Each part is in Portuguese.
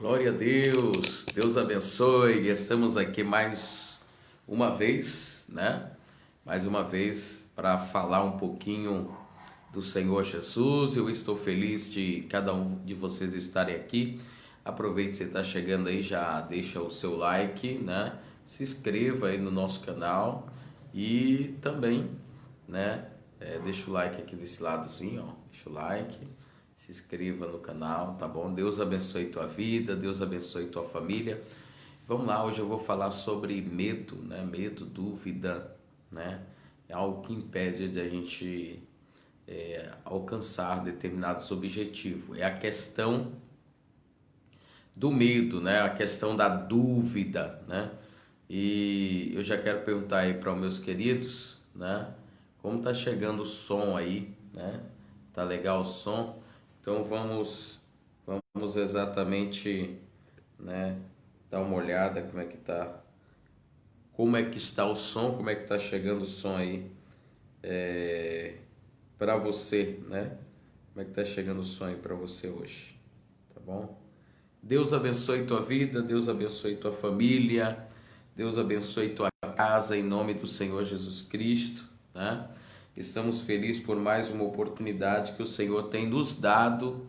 Glória a Deus, Deus abençoe. Estamos aqui mais uma vez, né? Mais uma vez para falar um pouquinho do Senhor Jesus. Eu estou feliz de cada um de vocês estarem aqui. Aproveite, você está chegando aí, já deixa o seu like, né? Se inscreva aí no nosso canal e também, né? Deixa o like aqui desse ladozinho, ó. Deixa o like. Se inscreva no canal, tá bom? Deus abençoe tua vida, Deus abençoe tua família. Vamos lá, hoje eu vou falar sobre medo, né? Medo, dúvida, né? É algo que impede de a gente alcançar determinados objetivos. É a questão do medo, né? A questão da dúvida, né? E eu já quero perguntar aí para os meus queridos, né? Como tá chegando o som aí, né? Tá legal o som? Então vamos exatamente, né, dar uma olhada como é que está o som, como é que está chegando o som aí para você, né? Como é que está chegando o som aí para você hoje, tá bom? Deus abençoe tua vida, Deus abençoe tua família, Deus abençoe tua casa em nome do Senhor Jesus Cristo, né? Estamos felizes por mais uma oportunidade que o Senhor tem nos dado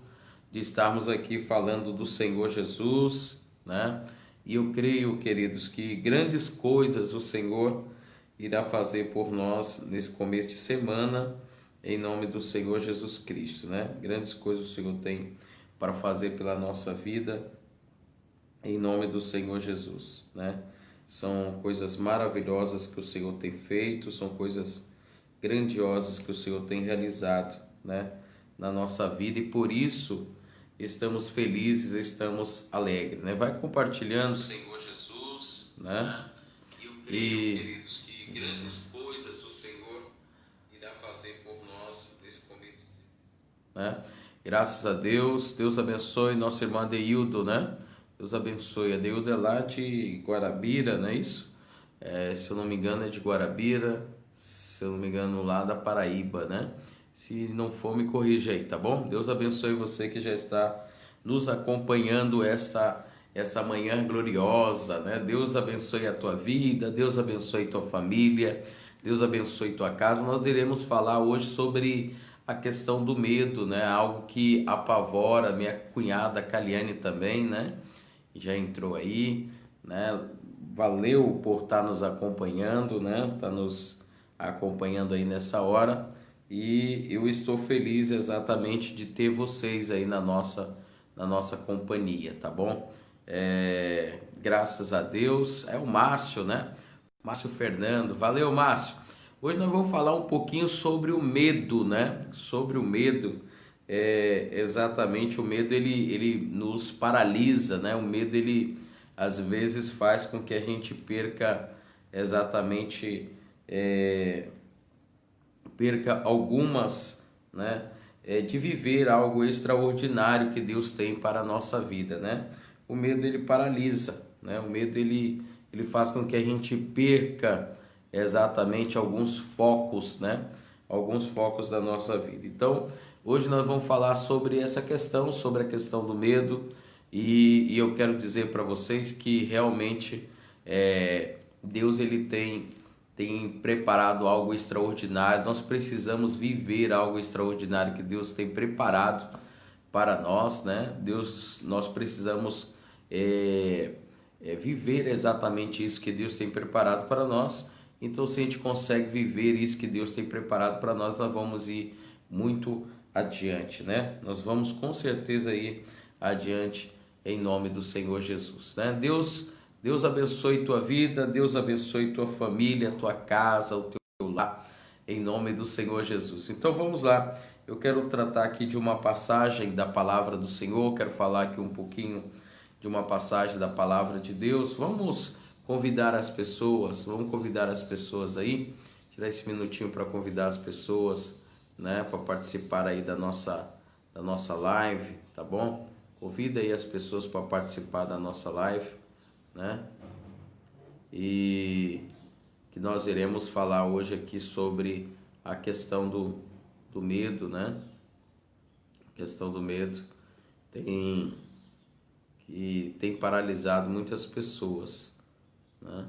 de estarmos aqui falando do Senhor Jesus, né? E eu creio, queridos, que grandes coisas o Senhor irá fazer por nós nesse começo de semana, em nome do Senhor Jesus Cristo, né? Grandes coisas o Senhor tem para fazer pela nossa vida, em nome do Senhor Jesus, né? São coisas maravilhosas que o Senhor tem feito, são coisas grandiosas que o Senhor tem realizado, né, na nossa vida, e por isso estamos felizes, estamos alegres, né? Vai compartilhando, Senhor Jesus, né? Eu creio, queridos, que grandes coisas o Senhor irá fazer por nós nesse começo de semana, né? Graças a Deus, Deus abençoe nossa irmã Adeildo, né? Deus abençoe. A Adeildo é lá de Guarabira, não é isso? Se eu não me engano é de Guarabira, se eu não me engano lá da Paraíba, né? Se não for, me corrija aí, tá bom? Deus abençoe você que já está nos acompanhando essa manhã gloriosa, né? Deus abençoe a tua vida, Deus abençoe tua família, Deus abençoe tua casa. Nós iremos falar hoje sobre a questão do medo, né? Algo que apavora minha cunhada Caliane também, né? Já entrou aí, né? Valeu por estar nos acompanhando, né? Tá nos acompanhando aí nessa hora, e eu estou feliz exatamente de ter vocês aí na nossa companhia, tá bom? Graças a Deus. É o Márcio, né? Márcio Fernando. Valeu, Márcio. Hoje nós vamos falar um pouquinho sobre o medo, né? Sobre o medo. Exatamente, o medo ele nos paralisa, né? O medo ele às vezes faz com que a gente perca exatamente perca algumas, né, de viver algo extraordinário que Deus tem para a nossa vida, né? O medo ele paralisa, né? O medo ele faz com que a gente perca exatamente alguns focos, né? Alguns focos da nossa vida. Então, hoje nós vamos falar sobre essa questão, sobre a questão do medo, e eu quero dizer para vocês que realmente Deus ele tem preparado algo extraordinário. Nós precisamos viver algo extraordinário que Deus tem preparado para nós, né? Nós precisamos viver exatamente isso que Deus tem preparado para nós. Então, se a gente consegue viver isso que Deus tem preparado para nós, nós vamos ir muito adiante, né? Nós vamos com certeza ir adiante em nome do Senhor Jesus, né? Deus abençoe tua vida, Deus abençoe tua família, tua casa, o teu lar, em nome do Senhor Jesus. Então vamos lá, eu quero tratar aqui de uma passagem da palavra do Senhor, quero falar aqui um pouquinho de uma passagem da palavra de Deus. Vamos convidar as pessoas aí, tirar esse minutinho para convidar as pessoas, né, para participar aí da nossa live, tá bom? Convida aí as pessoas para participar da nossa live, né? E que nós iremos falar hoje aqui sobre a questão do medo, né? A questão do medo. Tem que tem paralisado muitas pessoas, né?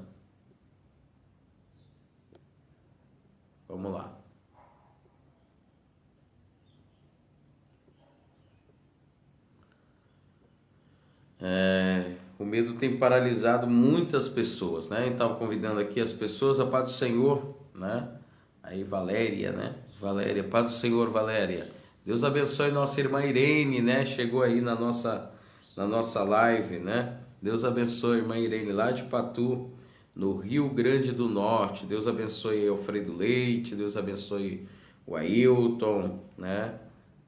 Vamos lá. O medo tem paralisado muitas pessoas, né? Então, convidando aqui as pessoas, a paz do Senhor, né? Aí, Valéria, né? Valéria, paz do Senhor, Valéria. Deus abençoe nossa irmã Irene, né? Chegou aí na nossa live, né? Deus abençoe a irmã Irene lá de Patu, no Rio Grande do Norte. Deus abençoe Alfredo Leite, Deus abençoe o Ailton, né?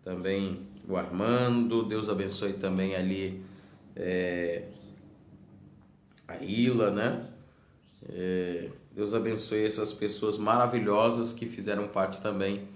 Também o Armando, Deus abençoe também ali a Ila, né? Deus abençoe essas pessoas maravilhosas que fizeram parte também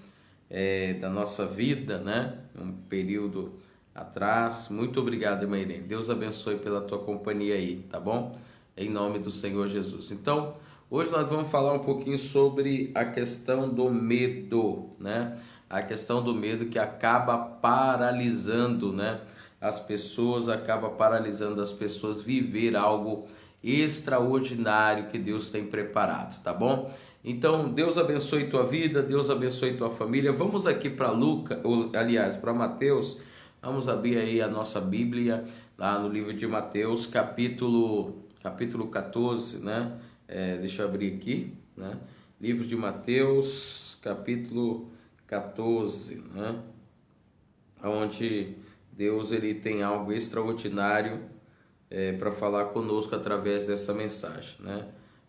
da nossa vida, né? Um período atrás. Muito obrigado, irmã Irene. Deus abençoe pela tua companhia aí, tá bom? Em nome do Senhor Jesus. Então, hoje nós vamos falar um pouquinho sobre a questão do medo, né? A questão do medo que acaba paralisando, né? As pessoas, acaba paralisando as pessoas viver algo extraordinário que Deus tem preparado, tá bom? Então, Deus abençoe tua vida, Deus abençoe tua família. Vamos aqui para Lucas, aliás, para Mateus. Vamos abrir aí a nossa Bíblia, lá no livro de Mateus, capítulo 14, né? Deixa eu abrir aqui, né? Livro de Mateus, capítulo 14, né? Onde Deus ele tem algo extraordinário para falar conosco através dessa mensagem, né?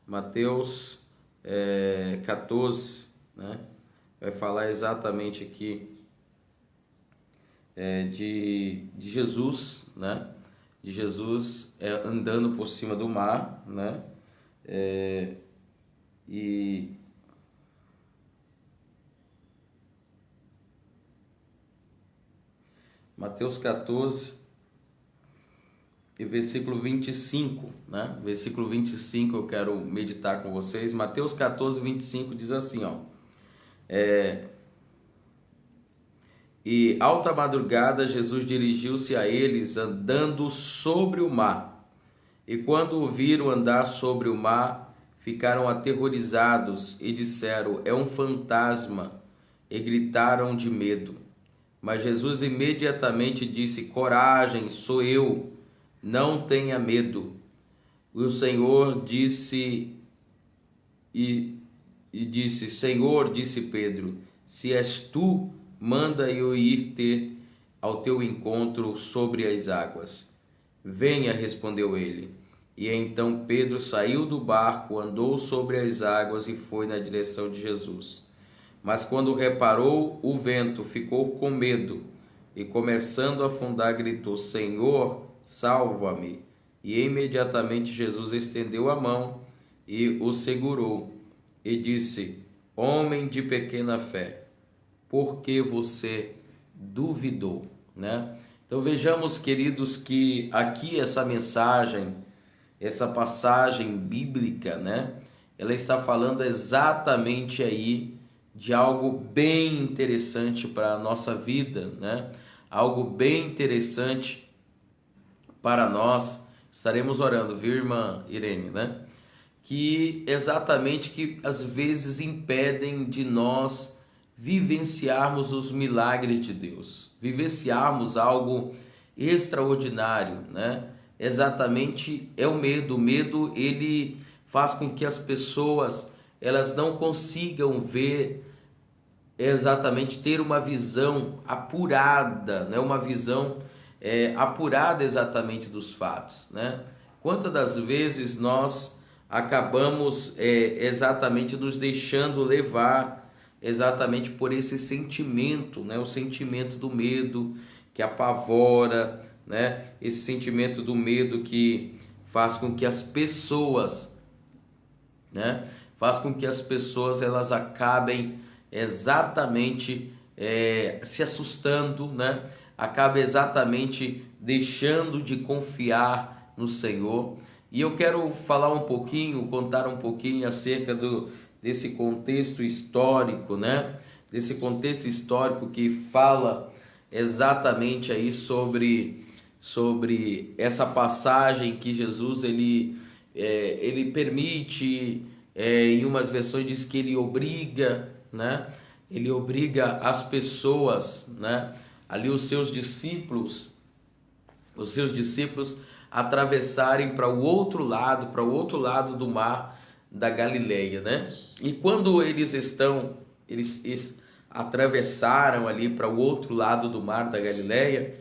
Mateus 14, né? Vai falar exatamente aqui de Jesus, né? De Jesus andando por cima do mar, né? E Mateus 14 e versículo 25, né? Versículo 25 eu quero meditar com vocês. Mateus 14, 25 diz assim, ó. E alta madrugada Jesus dirigiu-se a eles andando sobre o mar. E quando o viram andar sobre o mar, ficaram aterrorizados e disseram, é um fantasma, e gritaram de medo. Mas Jesus imediatamente disse, coragem, sou eu, não tenha medo. E o Senhor disse, disse, Senhor, disse Pedro, se és tu, manda eu ir ter ao teu encontro sobre as águas. Venha, respondeu ele. E então Pedro saiu do barco, andou sobre as águas e foi na direção de Jesus. Mas quando reparou o vento, ficou com medo e, começando a afundar, gritou, Senhor, salva-me. E imediatamente Jesus estendeu a mão e o segurou e disse, homem de pequena fé, por que você duvidou? Né? Então vejamos, queridos, que aqui essa mensagem, essa passagem bíblica, né? Ela está falando exatamente aí de algo bem interessante para a nossa vida, né? Algo bem interessante para nós. Estaremos orando, viu, irmã Irene, né? Que exatamente que às vezes impedem de nós vivenciarmos os milagres de Deus, vivenciarmos algo extraordinário, né? Exatamente é o medo. O medo ele faz com que as pessoas elas não consigam ver exatamente ter uma visão apurada, né? Uma visão apurada exatamente dos fatos, né? Quantas das vezes nós acabamos exatamente nos deixando levar exatamente por esse sentimento, né? O sentimento do medo que apavora, né? Esse sentimento do medo que faz com que as pessoas, né? Faz com que as pessoas elas acabem exatamente se assustando, né? Acaba exatamente deixando de confiar no Senhor. E eu quero falar um pouquinho, contar um pouquinho acerca desse contexto histórico, né? Desse contexto histórico que fala exatamente aí sobre sobre essa passagem que Jesus ele permite, em umas versões diz que ele obriga, né? Ele obriga as pessoas, né? Ali os seus discípulos atravessarem para o outro lado do mar da Galileia, né? E quando eles atravessaram ali para o outro lado do mar da Galileia,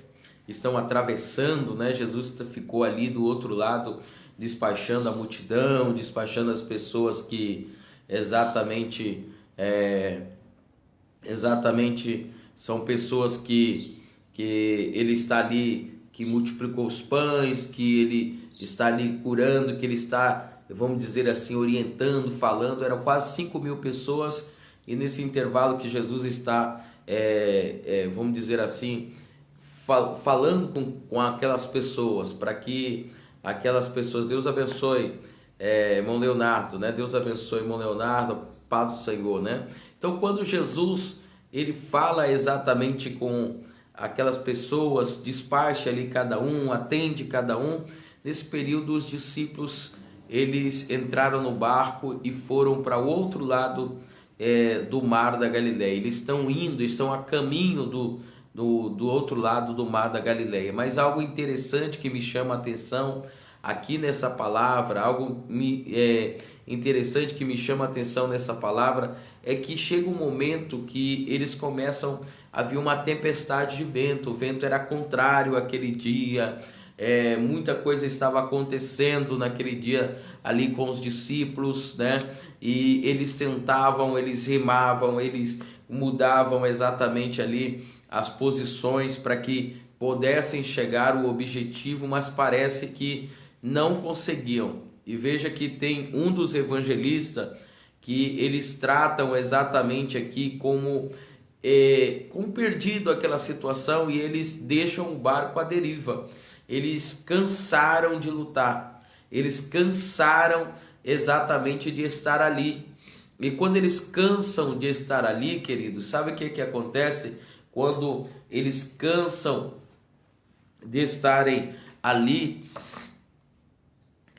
estão atravessando, né? Jesus ficou ali do outro lado, despachando a multidão, despachando as pessoas que exatamente são pessoas que ele está ali, que multiplicou os pães, que ele está ali curando, que ele está, vamos dizer assim, orientando, falando. Eram quase 5.000 pessoas, e nesse intervalo que Jesus está, vamos dizer assim, falando com aquelas pessoas, para que aquelas pessoas, Deus abençoe, irmão Leonardo, né? Deus abençoe, irmão Leonardo, paz do Senhor, né? Então, quando Jesus ele fala exatamente com aquelas pessoas, despacha ali cada um, atende cada um, nesse período os discípulos eles entraram no barco e foram para o outro lado do mar da Galileia. Eles estão a caminho do outro lado do mar da Galileia. Mas algo interessante que me chama a atenção aqui nessa palavra, interessante que me chama a atenção nessa palavra, é que chega um momento que eles começam, havia uma tempestade de vento, o vento era contrário aquele dia, muita coisa estava acontecendo naquele dia ali com os discípulos, né? E eles tentavam, eles remavam, eles mudavam exatamente ali as posições para que pudessem chegar ao objetivo, mas parece que não conseguiam. E veja que tem um dos evangelistas que eles tratam exatamente aqui como perdido aquela situação, e eles deixam o barco à deriva. Eles cansaram de lutar, eles cansaram exatamente de estar ali. E quando eles cansam de estar ali, queridos, sabe o que acontece? Quando eles cansam de estarem ali,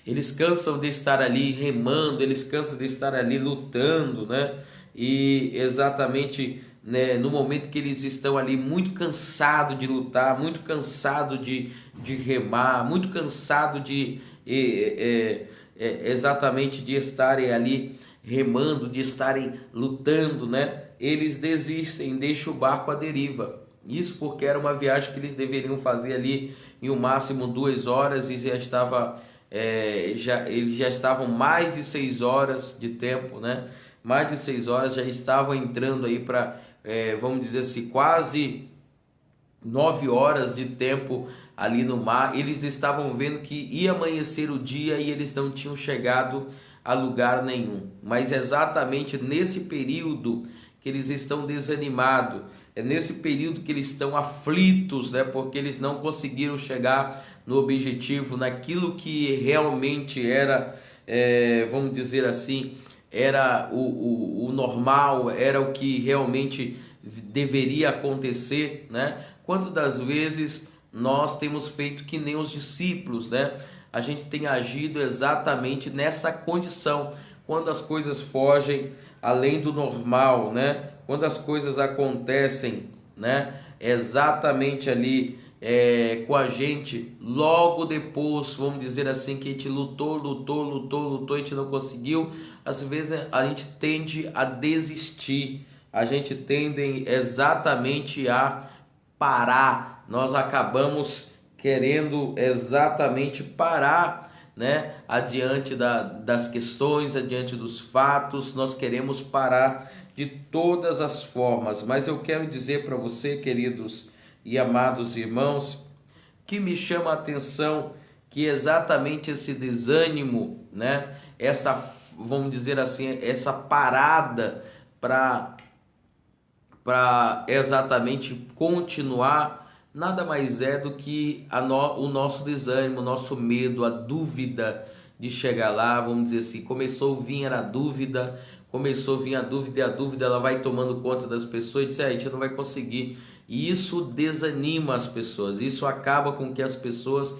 eles cansam de estar ali remando, eles cansam de estar ali lutando, né? E exatamente, né, no momento que eles estão ali muito cansados de lutar, muito cansado de remar, muito cansado de exatamente de estarem ali remando, de estarem lutando, né? Eles desistem, deixam o barco à deriva. Isso porque era uma viagem que eles deveriam fazer ali em o máximo 2 horas, e já estava eles já estavam mais de 6 horas de tempo, né? Mais de 6 horas, já estavam entrando aí para, vamos dizer assim, quase 9 horas de tempo ali no mar. Eles estavam vendo que ia amanhecer o dia e eles não tinham chegado a lugar nenhum. Mas exatamente nesse período que eles estão desanimados, é nesse período que eles estão aflitos, né? Porque eles não conseguiram chegar no objetivo, naquilo que realmente era, vamos dizer assim, era o normal, era o que realmente deveria acontecer, né? Quantas das vezes nós temos feito que nem os discípulos, né? A gente tem agido exatamente nessa condição, quando as coisas fogem além do normal, né? Quando as coisas acontecem, né? Exatamente ali com a gente, logo depois, vamos dizer assim, que a gente lutou, a gente não conseguiu, às vezes a gente tende a desistir, a gente tende exatamente a parar, nós acabamos querendo exatamente parar, né? Adiante das questões, adiante dos fatos, nós queremos parar de todas as formas. Mas eu quero dizer para você, queridos e amados irmãos, que me chama a atenção que exatamente esse desânimo, né? Essa, vamos dizer assim, essa parada para exatamente continuar, nada mais é do que o nosso desânimo, o nosso medo, a dúvida de chegar lá. Vamos dizer assim, começou a vir a dúvida, e a dúvida ela vai tomando conta das pessoas, e diz, a gente não vai conseguir. E isso desanima as pessoas, isso acaba com que as pessoas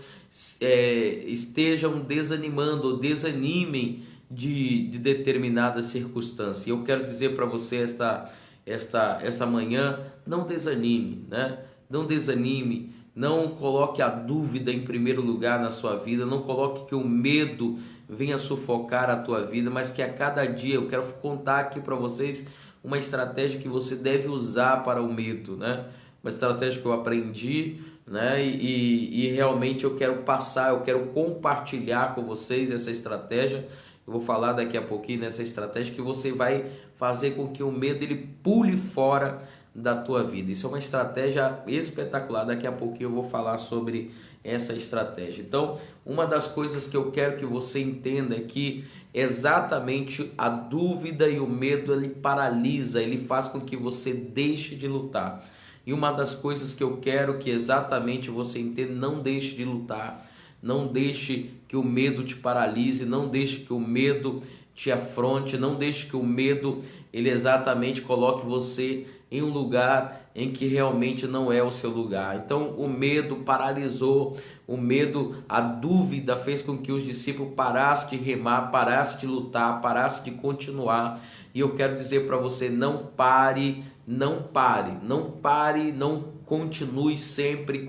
estejam desanimando ou desanimem de determinada circunstância. E eu quero dizer para você esta manhã, não desanime, né? Não desanime, não coloque a dúvida em primeiro lugar na sua vida, não coloque que o medo venha sufocar a tua vida, mas que a cada dia, eu quero contar aqui para vocês uma estratégia que você deve usar para o medo, né? Uma estratégia que eu aprendi, né? E realmente eu quero passar, eu quero compartilhar com vocês essa estratégia. Eu vou falar daqui a pouquinho nessa estratégia que você vai fazer com que o medo ele pule fora da tua vida. Isso é uma estratégia espetacular. Daqui a pouquinho eu vou falar sobre essa estratégia. Então, uma das coisas que eu quero que você entenda é que exatamente a dúvida e o medo ele paralisa, ele faz com que você deixe de lutar. E uma das coisas que eu quero que exatamente você entenda, não deixe de lutar. Não deixe que o medo te paralise, não deixe que o medo te afronte, não deixe que o medo ele exatamente coloque você em um lugar em que realmente não é o seu lugar. Então o medo paralisou, o medo, a dúvida fez com que os discípulos parassem de remar, parassem de lutar, parassem de continuar. E eu quero dizer para você, não pare, não pare, não pare, não continue sempre,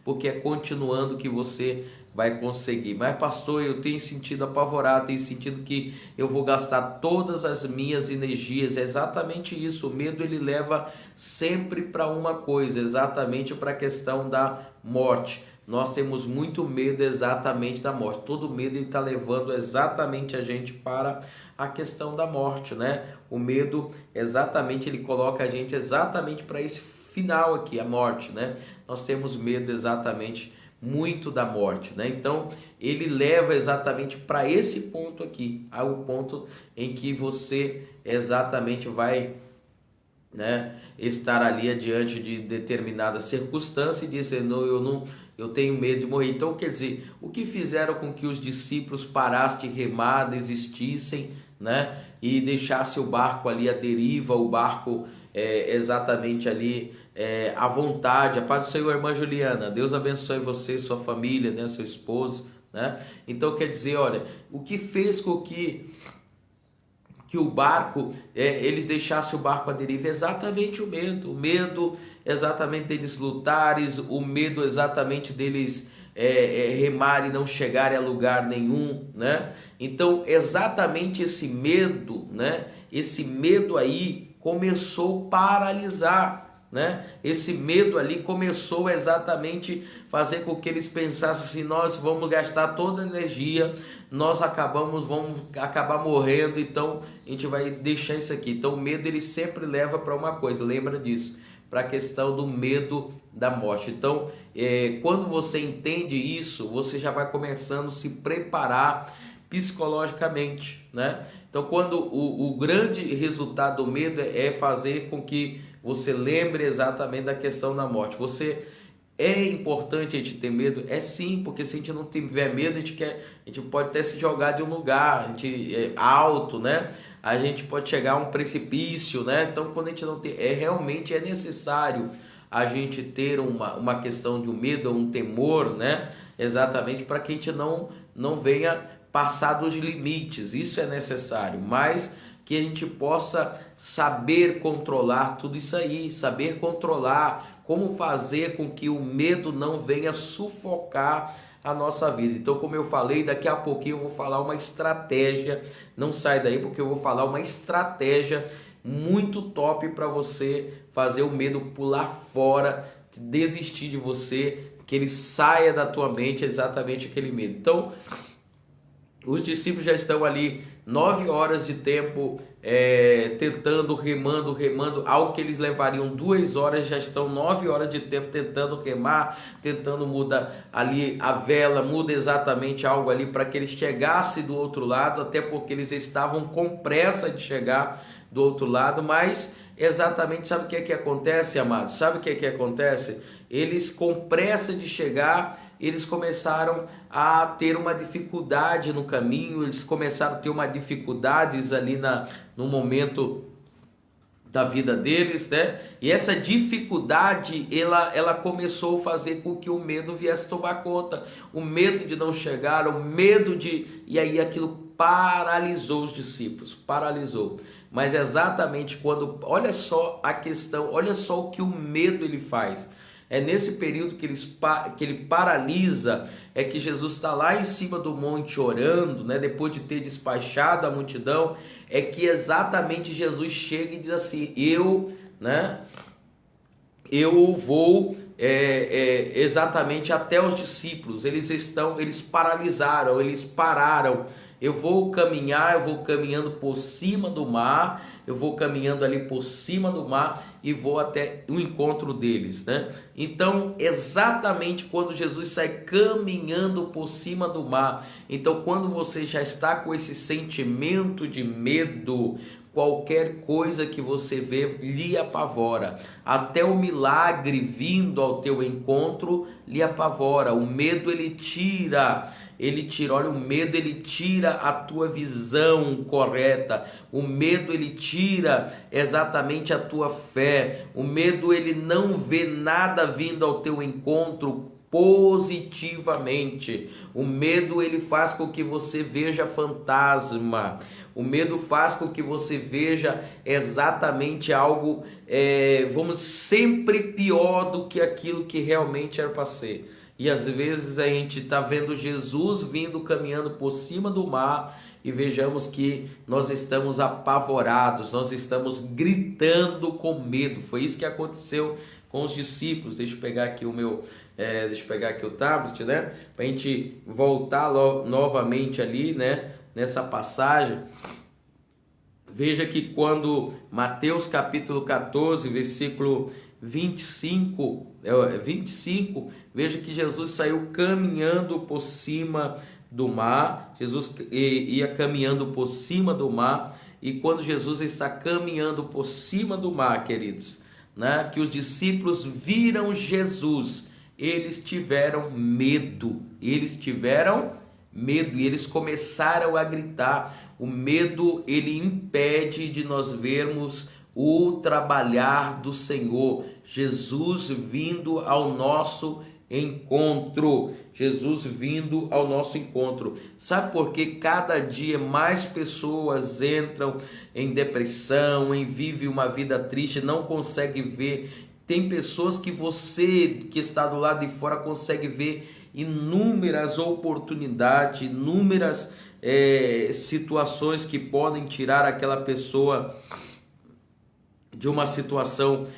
porque é continuando que você vai conseguir. Mas pastor, eu tenho sentido apavorado, tenho sentido que eu vou gastar todas as minhas energias. É exatamente isso, o medo ele leva sempre para uma coisa, exatamente para a questão da morte. Nós temos muito medo exatamente da morte, todo medo está levando exatamente a gente para a questão da morte, né? O medo exatamente ele coloca a gente exatamente para esse final aqui, a morte, né? Nós temos medo exatamente muito da morte, né? Então ele leva exatamente para esse ponto aqui, ao ponto em que você exatamente vai, né, estar ali diante de determinada circunstância e dizer, não, eu tenho medo de morrer. Então quer dizer, o que fizeram com que os discípulos parassem de remar, desistissem, né, e deixassem o barco ali à deriva, o barco exatamente ali à vontade. A paz do Senhor, irmã Juliana, Deus abençoe você, sua família, né, seu esposo, né? Então quer dizer, olha, o que fez com que o barco, eles deixassem o barco à deriva? Exatamente o medo exatamente deles lutarem, o medo exatamente deles remarem e não chegarem a lugar nenhum, né? Então exatamente esse medo, né? Esse medo aí começou a paralisar, né? Esse medo ali começou exatamente fazer com que eles pensassem assim, nós vamos gastar toda a energia, nós vamos acabar morrendo, então a gente vai deixar isso aqui. Então o medo ele sempre leva para uma coisa, lembra disso, para a questão do medo da morte. Então quando você entende isso, você já vai começando a se preparar psicologicamente, né? Então quando o grande resultado do medo é fazer com que você lembre exatamente da questão da morte. É importante a gente ter medo? É sim, porque se a gente não tiver medo, a gente pode até se jogar de um lugar alto, né? A gente pode chegar a um precipício, né? Então quando a gente não tem, realmente é necessário a gente ter uma questão de um medo, um temor, né? Exatamente para que a gente não venha passar dos limites. Isso é necessário, mas que a gente possa saber controlar tudo isso aí, saber controlar, como fazer com que o medo não venha sufocar a nossa vida. Então, como eu falei, daqui a pouquinho eu vou falar uma estratégia, não sai daí porque eu vou falar uma estratégia muito top para você fazer o medo pular fora, desistir de você, que ele saia da tua mente exatamente aquele medo. Então, os discípulos já estão ali 9 horas de tempo tentando, remando, algo que eles levariam 2 horas, já estão 9 horas de tempo tentando remar, tentando mudar ali a vela, muda exatamente algo ali para que eles chegassem do outro lado, até porque eles estavam com pressa de chegar do outro lado, mas exatamente sabe o que é que acontece, amados? Sabe o que é que acontece? Eles com pressa de chegar, eles começaram a ter uma dificuldade no caminho, eles começaram a ter uma dificuldades ali no momento da vida deles, né? E essa dificuldade, ela começou a fazer com que o medo viesse tomar conta, o medo de não chegar, o medo de... E aí aquilo paralisou os discípulos, paralisou. Mas exatamente quando... Olha só a questão, olha só o que o medo ele faz. É nesse período que ele paralisa, é que Jesus está lá em cima do monte orando, né? Depois de ter despachado a multidão, é que exatamente Jesus chega e diz assim, né? Eu vou exatamente até os discípulos, eles paralisaram, eles pararam. Eu vou caminhando por cima do mar, eu vou caminhando ali por cima do mar e vou até o encontro deles, né? Então, exatamente quando Jesus sai caminhando por cima do mar, então quando você já está com esse sentimento de medo, qualquer coisa que você vê lhe apavora, até o milagre vindo ao teu encontro lhe apavora. O medo ele tira, olha, o medo ele tira a tua visão correta, o medo ele tira exatamente a tua fé, o medo ele não vê nada vindo ao teu encontro positivamente. O medo ele faz com que você veja fantasma. O medo faz com que você veja exatamente algo, vamos, sempre pior do que aquilo que realmente era para ser. E às vezes a gente está vendo Jesus vindo caminhando por cima do mar e vejamos que nós estamos apavorados, nós estamos gritando com medo. Foi isso que aconteceu com os discípulos. Deixa eu pegar aqui o tablet, né? Para a gente voltar novamente ali, né? Nessa passagem. Veja que quando Mateus capítulo 14, versículo 25, veja que Jesus saiu caminhando por cima do mar. Jesus ia caminhando por cima do mar. E quando Jesus está caminhando por cima do mar, queridos, né, que os discípulos viram Jesus, eles tiveram medo, e eles começaram a gritar. O medo ele impede de nós vermos o trabalhar do Senhor, Jesus vindo ao nosso encontro, Jesus vindo ao nosso encontro. Sabe por que cada dia mais pessoas entram em depressão, vivem uma vida triste, não consegue ver? Tem pessoas que você que está do lado de fora consegue ver inúmeras oportunidades, inúmeras situações que podem tirar aquela pessoa de uma situação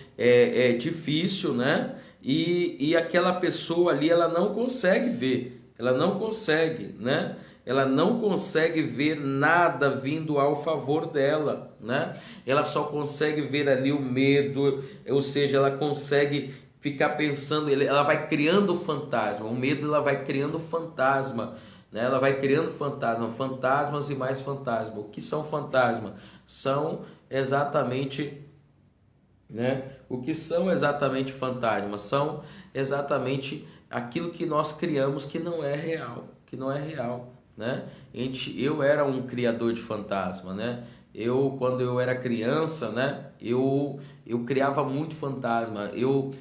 difícil, né? E aquela pessoa ali, ela não consegue ver, ela não consegue, né? Ela não consegue ver nada vindo ao favor dela, né? Ela só consegue ver ali o medo, ou seja, ela consegue ficar pensando, ela vai criando fantasma, o medo ela vai criando fantasma, né? Ela vai criando fantasmas e mais fantasmas. O que são fantasmas? São exatamente, né? O que são exatamente fantasmas? São exatamente aquilo que nós criamos que não é real, né? Eu era um criador de fantasma, né? Quando eu era criança, né? Eu criava muito fantasma. Eu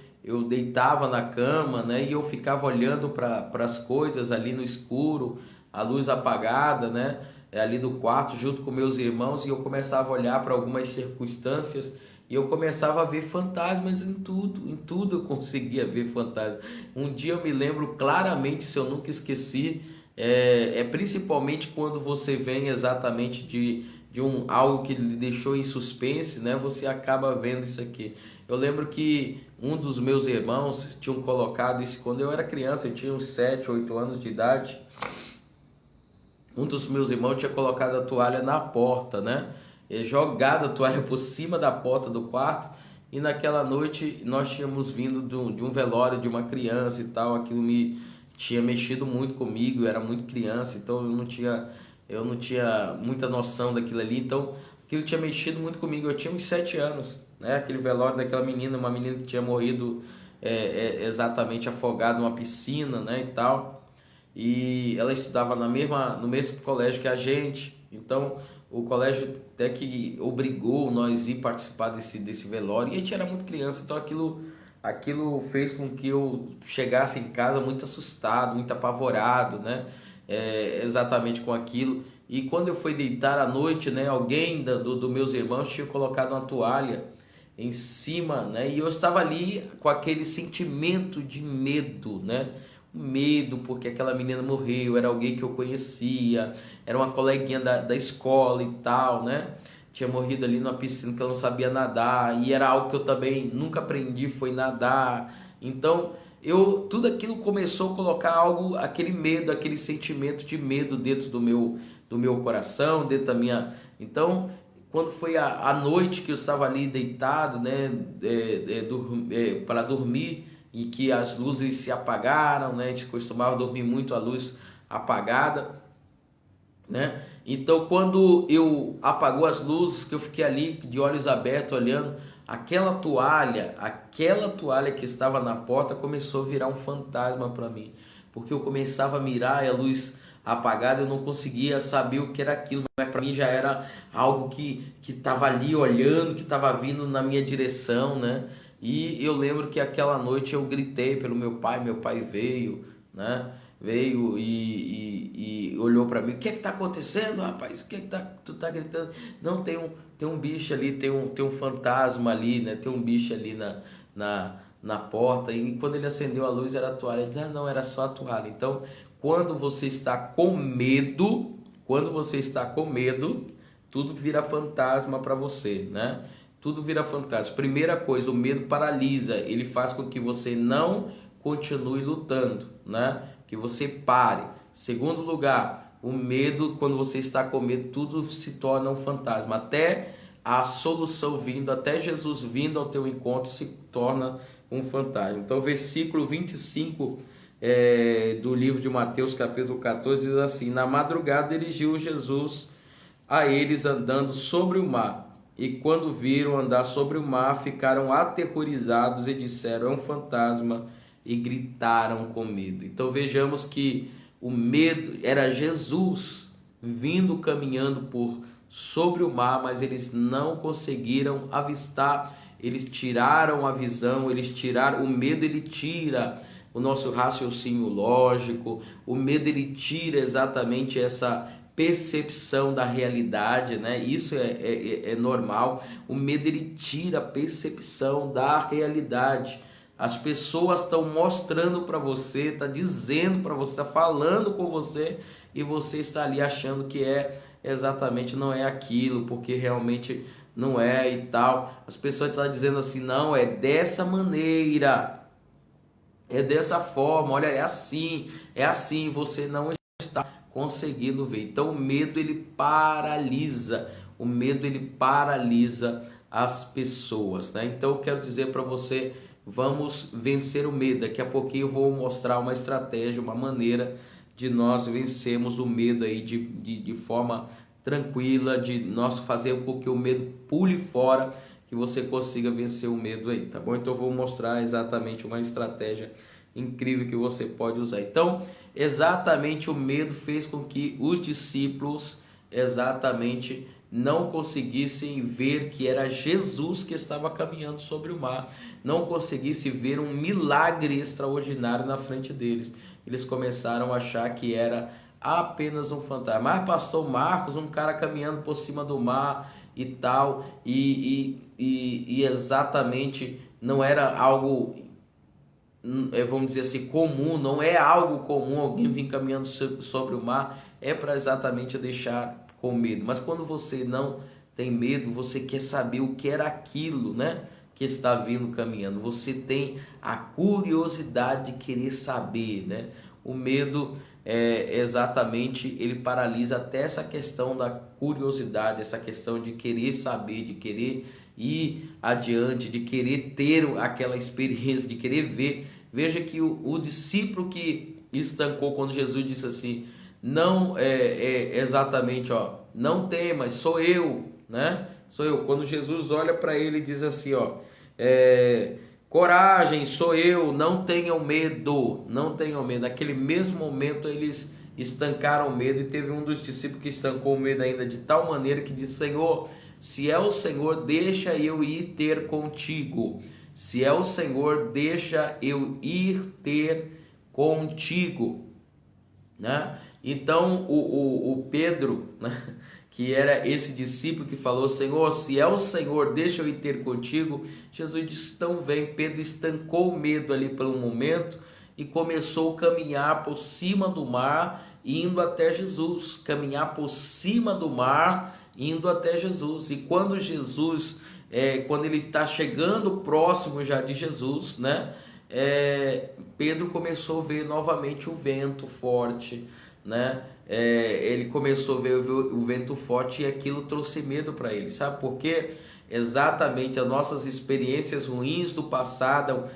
deitava na cama, né? E eu ficava olhando para as coisas ali no escuro, a luz apagada, né? Ali do quarto, junto com meus irmãos, e eu começava a olhar para algumas circunstâncias e eu começava a ver fantasmas em tudo eu conseguia ver fantasmas. Um dia eu me lembro claramente, se eu nunca esqueci, principalmente quando você vem exatamente de algo que lhe deixou em suspense, né? Você acaba vendo isso aqui. Eu lembro que um dos meus irmãos tinham colocado isso quando eu era criança, eu tinha uns 7, 8 anos de idade. Um dos meus irmãos tinha colocado a toalha na porta, né? Jogado a toalha por cima da porta do quarto, e naquela noite nós tínhamos vindo de um velório de uma criança e tal. Aquilo tinha mexido muito comigo, eu era muito criança, então eu não tinha muita noção daquilo ali, então aquilo tinha mexido muito comigo. Eu tinha uns 7 anos, né? Aquele velório daquela menina, uma menina que tinha morrido exatamente afogada numa piscina, né, e tal, e ela estudava no mesmo colégio que a gente. Então o colégio até que obrigou nós a ir participar desse velório, e a gente era muito criança, então aquilo fez com que eu chegasse em casa muito assustado, muito apavorado, né? Exatamente com aquilo. E quando eu fui deitar à noite, né, alguém dos meus irmãos tinha colocado uma toalha em cima, né? E eu estava ali com aquele sentimento de medo, né? Medo porque aquela menina morreu, era alguém que eu conhecia, era uma coleguinha da escola e tal, né? Tinha morrido ali numa piscina que ela não sabia nadar, e era algo que eu também nunca aprendi, foi nadar. Então, tudo aquilo começou a colocar algo, aquele medo, aquele sentimento de medo dentro do meu coração, dentro da minha. Então, quando foi a noite que eu estava ali deitado, né, para dormir, e que as luzes se apagaram, né? A gente costumava dormir muito a luz apagada, né? Então, quando eu apagou as luzes, que eu fiquei ali de olhos abertos olhando, aquela toalha que estava na porta começou a virar um fantasma para mim, porque eu começava a mirar e a luz apagada, eu não conseguia saber o que era aquilo, mas para mim já era algo que estava ali olhando, que estava vindo na minha direção, né? E eu lembro que aquela noite eu gritei pelo meu pai veio, né? Veio e olhou para mim: o que é que tá acontecendo, rapaz? O que é que tu tá gritando? Não, tem um bicho ali, tem um fantasma ali, né? Tem um bicho ali na porta. E quando ele acendeu a luz, era a toalha. Ele disse: não, era só a toalha. Então, quando você está com medo, tudo vira fantasma para você, né? Tudo vira fantasma. Primeira coisa, o medo paralisa, ele faz com que você não continue lutando, né? Que você pare. Segundo lugar, o medo, quando você está com medo, tudo se torna um fantasma. Até a solução vindo, até Jesus vindo ao teu encontro, se torna um fantasma. Então, o versículo 25 do livro de Mateus, capítulo 14, diz assim: na madrugada dirigiu Jesus a eles andando sobre o mar. E quando viram andar sobre o mar, ficaram aterrorizados e disseram: é um fantasma, e gritaram com medo. Então vejamos que o medo era Jesus vindo caminhando por sobre o mar, mas eles não conseguiram avistar. Eles tiraram a visão, eles tiraram o medo. Ele tira o nosso raciocínio lógico, o medo ele tira exatamente essa percepção da realidade, né? Isso é normal. O medo ele tira a percepção da realidade. As pessoas estão mostrando para você, está dizendo para você, está falando com você, e você está ali achando que exatamente, não é aquilo, porque realmente não é e tal. As pessoas estão dizendo assim: não, é dessa maneira, é dessa forma, olha, é assim, você não está conseguindo ver. Então o medo ele paralisa, as pessoas, né? Então eu quero dizer para você: vamos vencer o medo. Daqui a pouquinho eu vou mostrar uma estratégia, uma maneira de nós vencermos o medo aí de forma tranquila, de nós fazer com que o medo pule fora, que você consiga vencer o medo aí, tá bom? Então eu vou mostrar exatamente uma estratégia incrível que você pode usar. Então, exatamente o medo fez com que os discípulos exatamente não conseguissem ver que era Jesus que estava caminhando sobre o mar, não conseguissem ver um milagre extraordinário na frente deles. Eles começaram a achar que era apenas um fantasma. Mas pastor Marcos, um cara caminhando por cima do mar e tal, e exatamente não era algo, vamos dizer assim, comum, não é algo comum alguém vir caminhando sobre o mar, é para exatamente deixar com medo. Mas quando você não tem medo, você quer saber o que era aquilo, né, que está vindo caminhando. Você tem a curiosidade de querer saber, né? O medo exatamente, ele paralisa até essa questão da curiosidade, essa questão de querer saber, de querer ir adiante, de querer ter aquela experiência, de querer ver. Veja que o discípulo que estancou quando Jesus disse assim: não exatamente, ó, não temas, sou eu, né? Sou eu. Quando Jesus olha para ele e diz assim, ó, coragem, sou eu, não tenham medo, não tenham medo. Naquele mesmo momento eles estancaram o medo, e teve um dos discípulos que estancou o medo ainda de tal maneira que disse: Senhor, se é o Senhor, deixa eu ir ter contigo. Se é o Senhor, deixa eu ir ter contigo, né? Então o Pedro, né, que era esse discípulo que falou: Senhor, se é o Senhor, deixa eu ir ter contigo. Jesus disse: então vem. Pedro estancou o medo ali por um momento e começou a caminhar por cima do mar, indo até Jesus. Caminhar por cima do mar, indo até Jesus. E quando Jesus, quando ele está chegando próximo já de Jesus, né, Pedro começou a ver novamente o vento forte, né? Ele começou a ver o vento forte, e aquilo trouxe medo para ele. Sabe por quê? Exatamente, as nossas experiências ruins do passado,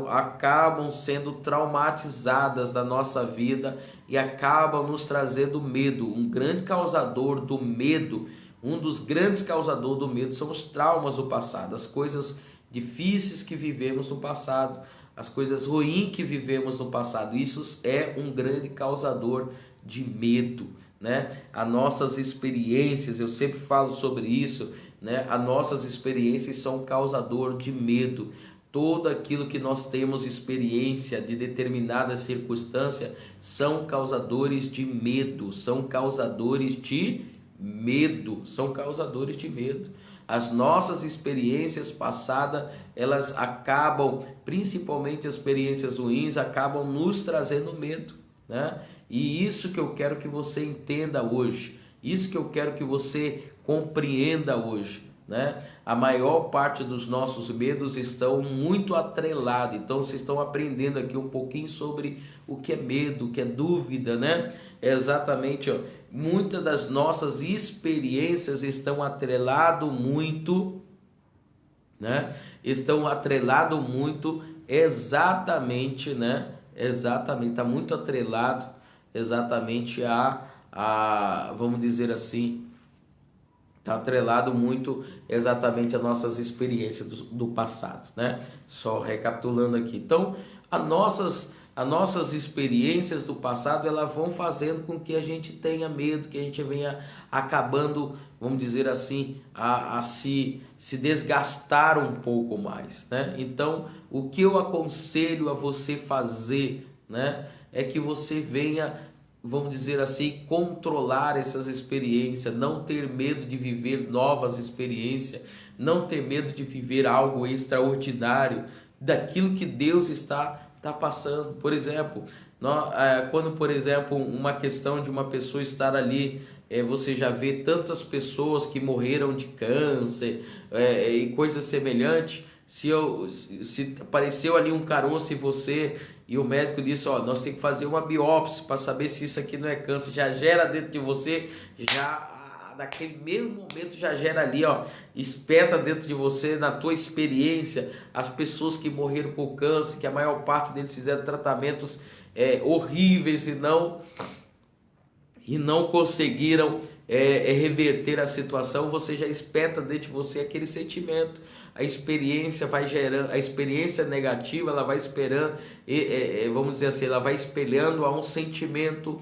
acabam sendo traumatizadas da nossa vida e acabam nos trazendo medo. Um grande causador do medo, um dos grandes causadores do medo são os traumas do passado, as coisas difíceis que vivemos no passado, as coisas ruins que vivemos no passado. Isso é um grande causador de medo, né? As nossas experiências, eu sempre falo sobre isso, né? As nossas experiências são causador de medo. Todo aquilo que nós temos experiência de determinada circunstância são causadores de medo, são causadores de medo, são causadores de medo. As nossas experiências passadas, elas acabam, principalmente as experiências ruins, acabam nos trazendo medo, né? E isso que eu quero que você entenda hoje, isso que eu quero que você compreenda hoje, né? A maior parte dos nossos medos estão muito atrelados. Então vocês estão aprendendo aqui um pouquinho sobre o que é medo, o que é dúvida, né? É exatamente, ó, muitas das nossas experiências estão atrelado muito, né? Estão atrelado muito exatamente, né? Exatamente, está muito atrelado exatamente vamos dizer assim, está atrelado muito exatamente às nossas experiências do passado, né? Só recapitulando aqui. Então, as nossas experiências do passado, elas vão fazendo com que a gente tenha medo, que a gente venha acabando, vamos dizer assim, a se desgastar um pouco mais, né? Então, o que eu aconselho a você fazer, né, é que você venha, vamos dizer assim, controlar essas experiências, não ter medo de viver novas experiências, não ter medo de viver algo extraordinário, daquilo que Deus está passando. Por exemplo, quando, por exemplo, uma questão de uma pessoa estar ali, você já vê tantas pessoas que morreram de câncer, e coisas semelhantes. Se apareceu ali um caroço em você e o médico disse: ó, nós temos que fazer uma biópsia para saber se isso aqui não é câncer, já gera dentro de você, já naquele mesmo momento já gera ali, ó, espeta dentro de você, na tua experiência, as pessoas que morreram por câncer, que a maior parte deles fizeram tratamentos horríveis e não conseguiram reverter a situação. Você já espeta dentro de você aquele sentimento. A experiência vai gerando, a experiência negativa, ela vai esperando, vamos dizer assim, ela vai espelhando a um sentimento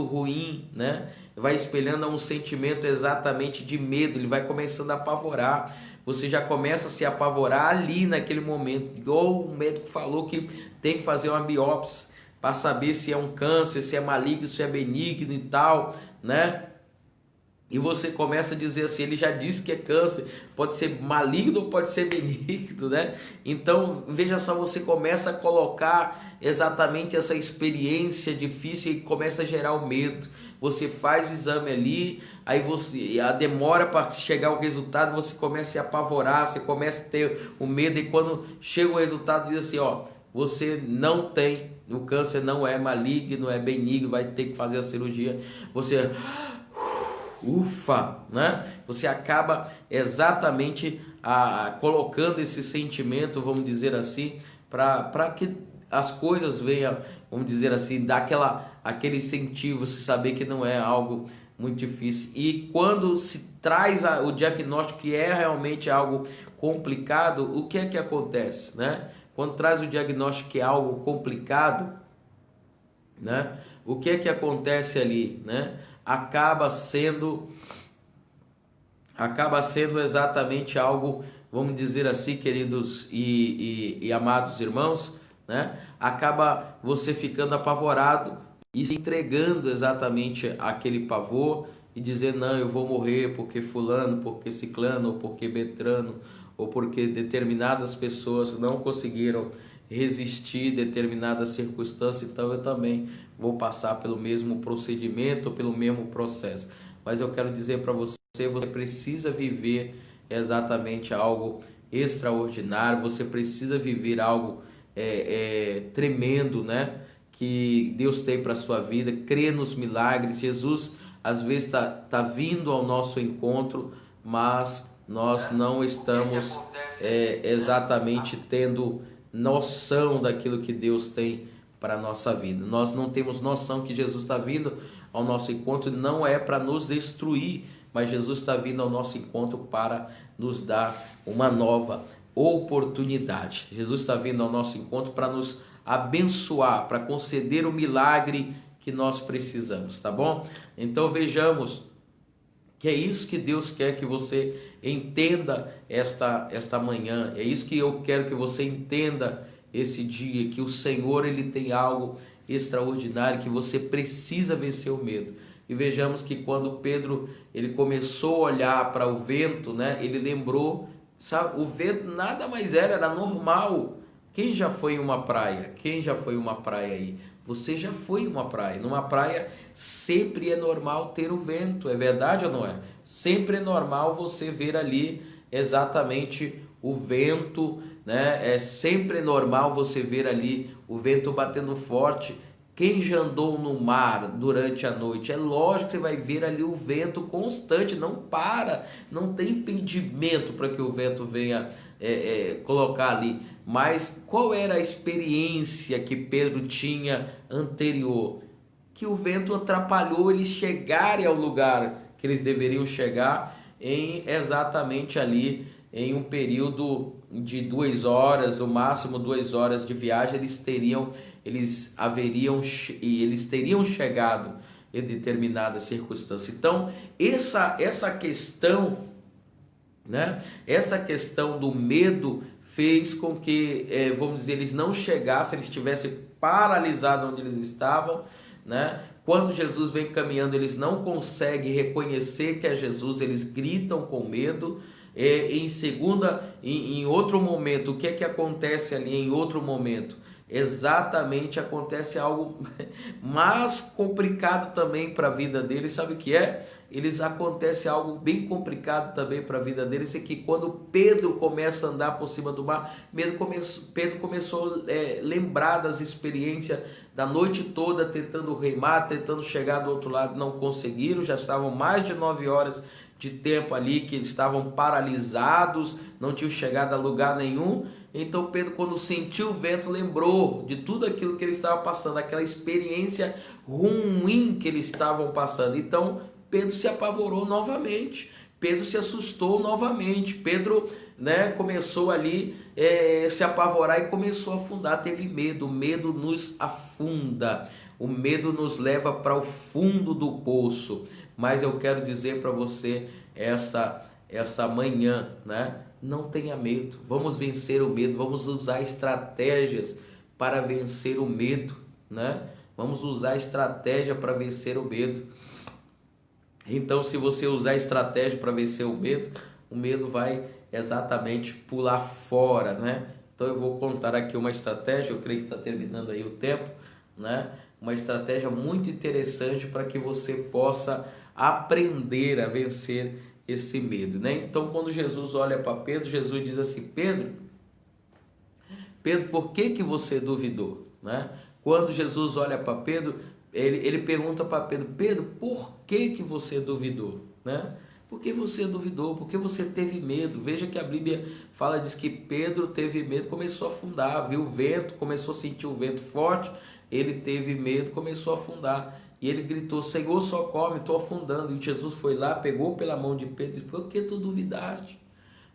ruim, né? Vai espelhando a um sentimento exatamente de medo. Ele vai começando a apavorar. Você já começa a se apavorar ali naquele momento. Igual o médico falou que tem que fazer uma biópsia para saber se é um câncer, se é maligno, se é benigno e tal, né? E você começa a dizer assim: ele já disse que é câncer, pode ser maligno ou pode ser benigno, né? Então, veja só, você começa a colocar exatamente essa experiência difícil e começa a gerar o medo. Você faz o exame ali, aí a demora para chegar o resultado, você começa a se apavorar, você começa a ter o medo, e quando chega o resultado diz assim: ó, você não tem, o câncer não é maligno, é benigno, vai ter que fazer a cirurgia. Você... ufa, né? Você acaba exatamente colocando esse sentimento, vamos dizer assim, para que as coisas venham, vamos dizer assim, dar aquele incentivo, você saber que não é algo muito difícil. E quando se traz o diagnóstico que é realmente algo complicado, o que é que acontece, né? Quando traz o diagnóstico que é algo complicado, né? O que é que acontece ali, né? Acaba sendo exatamente algo, vamos dizer assim, queridos e amados irmãos, né? Acaba você ficando apavorado e se entregando exatamente àquele pavor e dizer, não, eu vou morrer porque fulano, porque ciclano, ou porque Beltrano, ou porque determinadas pessoas não conseguiram resistir determinada circunstância, então eu também vou passar pelo mesmo procedimento, pelo mesmo processo. Mas eu quero dizer para você, você precisa viver exatamente algo extraordinário, você precisa viver algo tremendo, né? Que Deus tem para a sua vida, crê nos milagres. Jesus às vezes tá vindo ao nosso encontro, mas nós não estamos exatamente tendo noção daquilo que Deus tem para a nossa vida. Nós não temos noção que Jesus está vindo ao nosso encontro, não é para nos destruir, mas Jesus está vindo ao nosso encontro para nos dar uma nova oportunidade. Jesus está vindo ao nosso encontro para nos abençoar, para conceder o milagre que nós precisamos, tá bom? Então vejamos que é isso que Deus quer que você entenda esta manhã, é isso que eu quero que você entenda esse dia, que o Senhor ele tem algo extraordinário, que você precisa vencer o medo. E vejamos que quando Pedro ele começou a olhar para o vento, né, ele lembrou, sabe, o vento nada mais era normal. Quem já foi em uma praia? Quem já foi em uma praia aí? Você já foi em uma praia. Numa praia sempre é normal ter o vento, é verdade ou não é? Sempre é normal você ver ali exatamente o vento, né? É sempre normal você ver ali o vento batendo forte. Quem já andou no mar durante a noite, é lógico que você vai ver ali o vento constante, não para, não tem impedimento para que o vento venha colocar ali. Mas qual era a experiência que Pedro tinha anterior? Que o vento atrapalhou eles chegarem ao lugar que eles deveriam chegar em exatamente ali em um período de 2 horas, no máximo 2 horas de viagem, eles teriam chegado em determinada circunstância. Então, essa questão, né? Essa questão do medo fez com que, vamos dizer, eles não chegassem, eles estivessem paralisados onde eles estavam, né? Quando Jesus vem caminhando, eles não conseguem reconhecer que é Jesus, eles gritam com medo. Em outro momento, o que é que acontece ali em outro momento? Exatamente, acontece algo mais complicado também para a vida deles. Sabe o que é? Acontece algo bem complicado também para a vida deles, é que quando Pedro começa a andar por cima do mar, Pedro começou a lembrar das experiências da noite toda tentando remar, tentando chegar do outro lado, não conseguiram, já estavam mais de 9 horas de tempo ali que eles estavam paralisados, não tinham chegado a lugar nenhum. Então Pedro, quando sentiu o vento, lembrou de tudo aquilo que ele estava passando, aquela experiência ruim que eles estavam passando. Então Pedro se apavorou novamente, Pedro se assustou novamente, Pedro, né, começou ali se apavorar e começou a afundar, teve medo. O medo nos afunda, o medo nos leva para o fundo do poço. Mas eu quero dizer para você essa manhã, né? Não tenha medo, vamos vencer o medo, vamos usar estratégias para vencer o medo, né? Vamos usar estratégia para vencer o medo. Então, se você usar estratégia para vencer o medo vai exatamente pular fora, né? Então eu vou contar aqui uma estratégia, eu creio que está terminando aí o tempo, né? Uma estratégia muito interessante para que você possa aprender a vencer esse medo, né? Então, quando Jesus olha para Pedro, Jesus diz assim: Pedro, por que você duvidou, né? Quando Jesus olha para Pedro, ele pergunta para Pedro: Pedro, por que você duvidou, né? Por que você duvidou? Por que você teve medo? Veja que a Bíblia diz que Pedro teve medo, começou a afundar, viu o vento, começou a sentir o vento forte, ele teve medo, começou a afundar. E ele gritou: Senhor, socorre, estou afundando. E Jesus foi lá, pegou pela mão de Pedro e disse: por que tu duvidaste?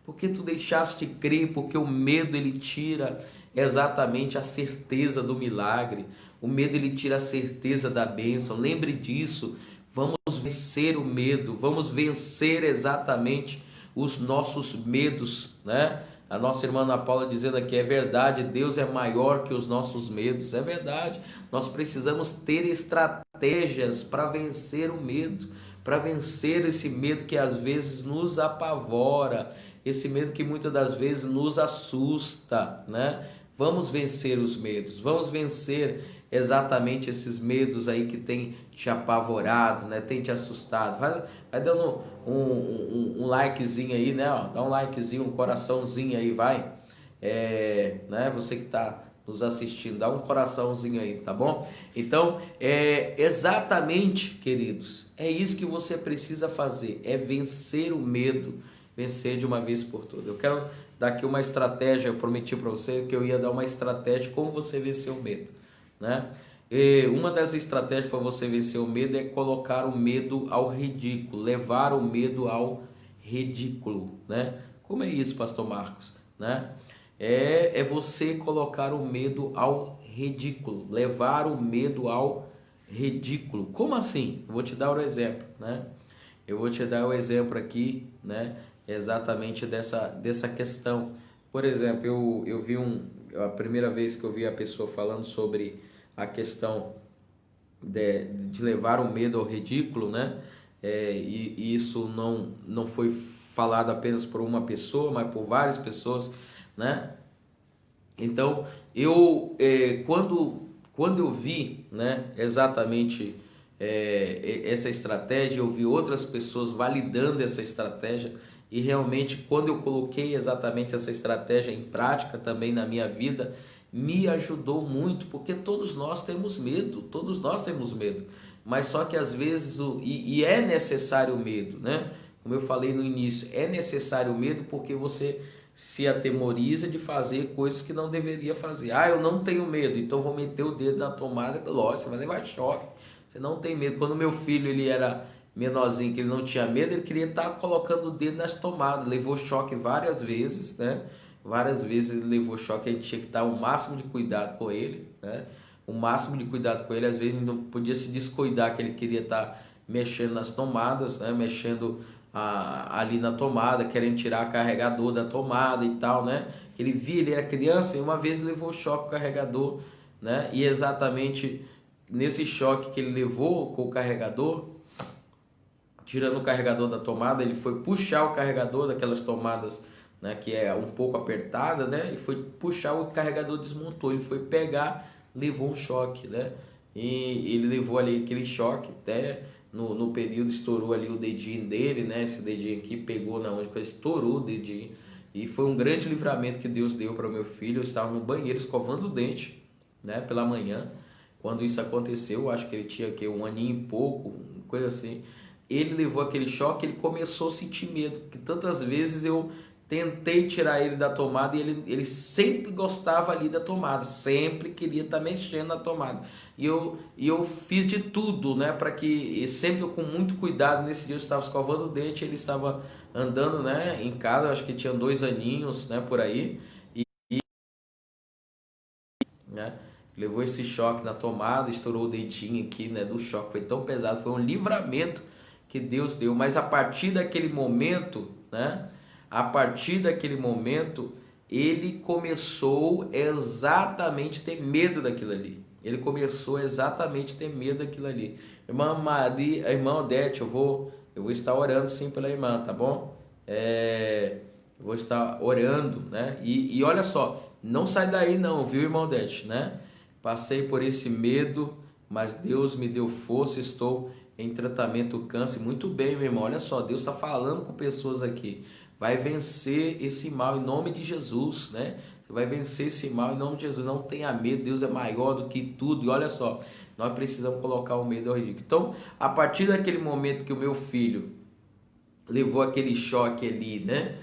Por que tu deixaste de crer? Porque o medo ele tira exatamente a certeza do milagre. O medo ele tira a certeza da bênção. Lembre disso. Vamos vencer o medo. Vamos vencer exatamente os nossos medos, né? A nossa irmã Ana Paula dizendo aqui, é verdade, Deus é maior que os nossos medos. É verdade. Nós precisamos ter estratégias para vencer o medo, para vencer esse medo que às vezes nos apavora, esse medo que muitas das vezes nos assusta, né? Vamos vencer os medos, vamos vencer exatamente esses medos aí que tem te apavorado, né? Tem te assustado. Vai dando um likezinho aí, né? Ó, dá um likezinho, um coraçãozinho aí, vai. Né? Você que está nos assistindo, dá um coraçãozinho aí, tá bom? Então, exatamente, queridos, é isso que você precisa fazer, é vencer o medo, vencer de uma vez por todas. Eu quero dar aqui uma estratégia, eu prometi para você que eu ia dar uma estratégia de como você vencer o medo, né? E uma das estratégias para você vencer o medo é colocar o medo ao ridículo, levar o medo ao ridículo, né? Como é isso, pastor Marcos, né? É você colocar o medo ao ridículo, levar o medo ao ridículo. Como assim? Eu vou te dar um exemplo, né? Eu vou te dar um exemplo aqui, né? Exatamente dessa questão. Por exemplo, eu vi a primeira vez que eu vi a pessoa falando sobre a questão de levar o medo ao ridículo, né? E isso não foi falado apenas por uma pessoa, mas por várias pessoas, né? Então, quando eu vi, né, exatamente essa estratégia, eu vi outras pessoas validando essa estratégia e realmente quando eu coloquei exatamente essa estratégia em prática também na minha vida, me ajudou muito, porque todos nós temos medo, mas só que às vezes, é necessário o medo, né? Como eu falei no início, é necessário o medo porque você se atemoriza de fazer coisas que não deveria fazer. Ah, eu não tenho medo, então vou meter o dedo na tomada, lógico, você vai levar choque, você não tem medo. Quando meu filho ele era menorzinho, que ele não tinha medo, ele queria estar colocando o dedo nas tomadas, levou choque várias vezes, né? Várias vezes ele levou choque, a gente tinha que estar o máximo de cuidado com ele, né? O máximo de cuidado com ele, às vezes não podia se descuidar que ele queria estar mexendo nas tomadas, né? Mexendo ali na tomada, querendo tirar o carregador da tomada e tal, né? Ele via, ele era criança e uma vez levou choque o carregador, né? E exatamente nesse choque que ele levou com o carregador, tirando o carregador da tomada, ele foi puxar o carregador daquelas tomadas, né, que é um pouco apertada, né? E foi puxar, o carregador desmontou, ele foi pegar, levou um choque, né? E ele levou ali aquele choque até no período, estourou ali o dedinho dele, né? Esse dedinho aqui pegou na onde, estourou o dedinho. E foi um grande livramento que Deus deu para o meu filho. Eu estava no banheiro escovando o dente, né? Pela manhã, quando isso aconteceu, acho que ele tinha aqui 1 aninho e pouco, coisa assim. Ele levou aquele choque, ele começou a sentir medo, porque tantas vezes eu tentei tirar ele da tomada e ele sempre gostava ali da tomada, sempre queria estar mexendo na tomada. E eu fiz de tudo, né, para que, sempre com muito cuidado, nesse dia eu estava escovando o dente, ele estava andando, né, em casa, acho que tinha 2 aninhos, né, por aí, né, levou esse choque na tomada, estourou o dedinho aqui, né, do choque, foi tão pesado, foi um livramento que Deus deu, mas a partir daquele momento, né, ele começou exatamente a ter medo daquilo ali. Ele começou exatamente a ter medo daquilo ali. Irmã Maria, irmã Odete, eu vou estar orando sim pela irmã, tá bom? Eu vou estar orando, né? E olha só, não sai daí não, viu, irmã Odete, né? Passei por esse medo, mas Deus me deu força, estou em tratamento do câncer. Muito bem, meu irmão, olha só, Deus está falando com pessoas aqui. Vai vencer esse mal em nome de Jesus, né? Você vai vencer esse mal em nome de Jesus. Não tenha medo, Deus é maior do que tudo. E olha só, nós precisamos colocar o medo ao ridículo. Então, a partir daquele momento que o meu filho levou aquele choque ali, né?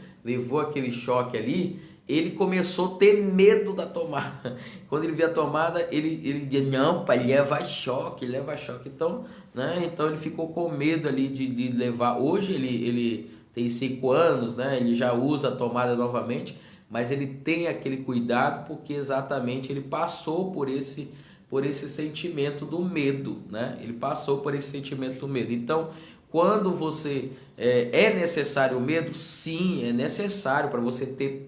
Ele começou a ter medo da tomada. Quando ele via a tomada, ele dizia, não, pai, leva choque. Então, né? Então ele ficou com medo ali de levar. Hoje ele tem 5 anos, né? Ele já usa a tomada novamente, mas ele tem aquele cuidado porque exatamente ele passou por esse sentimento do medo, né? Ele passou por esse sentimento do medo. Então, quando você é necessário o medo, sim, é necessário para você ter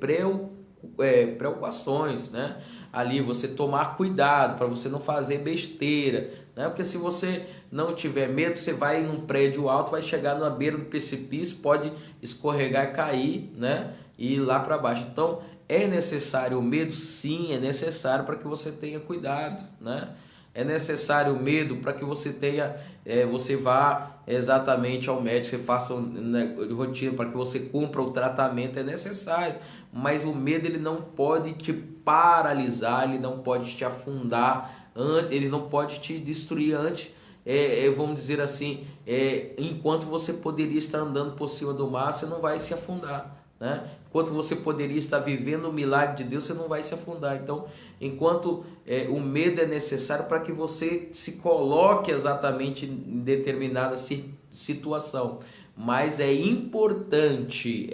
preocupações, né? Ali você tomar cuidado para você não fazer besteira, né? Porque se você não tiver medo, você vai num prédio alto, vai chegar na beira do precipício, pode escorregar e cair, né? E ir lá para baixo. Então, é necessário o medo? Sim, é necessário para que você tenha cuidado, né? É necessário o medo para que você tenha, você vá exatamente ao médico, você faça rotina para que você cumpra o tratamento, é necessário. Mas o medo ele não pode te paralisar, ele não pode te afundar, ele não pode te destruir antes. Vamos dizer assim, enquanto você poderia estar andando por cima do mar, você não vai se afundar, né? Enquanto você poderia estar vivendo o milagre de Deus, você não vai se afundar. Então, enquanto o medo é necessário para que você se coloque exatamente em determinada situação, mas é importante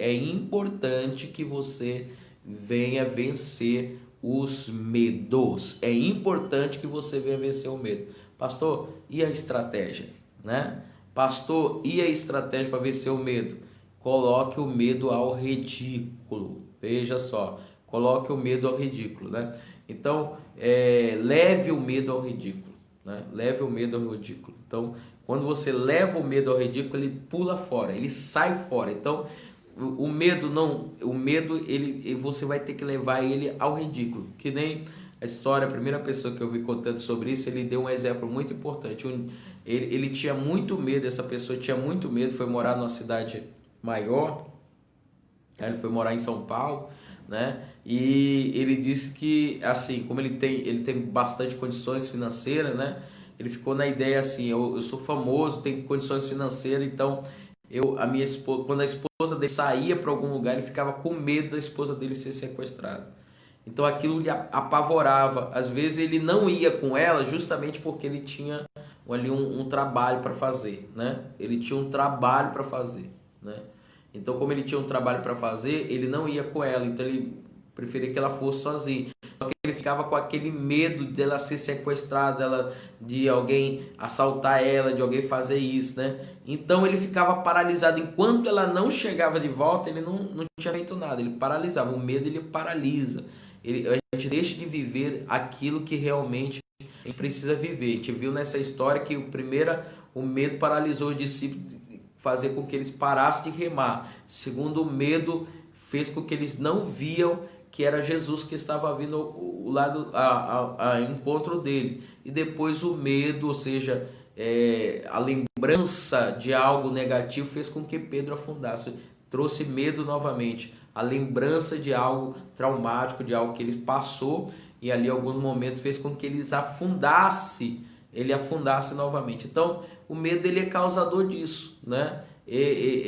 que você venha vencer os medos. É importante que você venha vencer o medo. Pastor, e a estratégia, né? Pastor, e a estratégia para vencer o medo? Coloque o medo ao ridículo. Veja só, coloque o medo ao ridículo, né? Então, leve o medo ao ridículo, né? Leve o medo ao ridículo. Então, quando você leva o medo ao ridículo, ele pula fora, ele sai fora. Então, o medo você vai ter que levar ele ao ridículo. Que nem a história, a primeira pessoa que eu vi contando sobre isso, ele deu um exemplo muito importante. Ele tinha muito medo, essa pessoa tinha muito medo, foi morar numa cidade maior, ele foi morar em São Paulo, né? E ele disse que, assim, como ele tem bastante condições financeiras, né? Ele ficou na ideia assim, eu sou famoso, tenho condições financeiras, então a minha esposa, quando a esposa dele saía para algum lugar, ele ficava com medo da esposa dele ser sequestrada. Então aquilo lhe apavorava. Às vezes ele não ia com ela justamente porque ele tinha ali um trabalho para fazer, né? Ele tinha um trabalho para fazer, né? Então, como ele tinha um trabalho para fazer, ele não ia com ela, então ele preferia que ela fosse sozinha. Só que ele ficava com aquele medo dela ser sequestrada, de alguém assaltar ela, de alguém fazer isso, né? Então ele ficava paralisado. Enquanto ela não chegava de volta, ele não tinha feito nada, ele paralisava. O medo ele paralisa. A gente deixa de viver aquilo que realmente a gente precisa viver. A gente viu nessa história que o medo paralisou os discípulos, fazer com que eles parassem de remar. Segundo, o medo fez com que eles não viam que era Jesus que estava vindo o lado a encontro dele. E depois o medo, ou seja, a lembrança de algo negativo fez com que Pedro afundasse. Trouxe medo novamente. A lembrança de algo traumático, de algo que ele passou, e ali em alguns momentos fez com que ele afundasse novamente. Então, o medo ele é causador disso, né?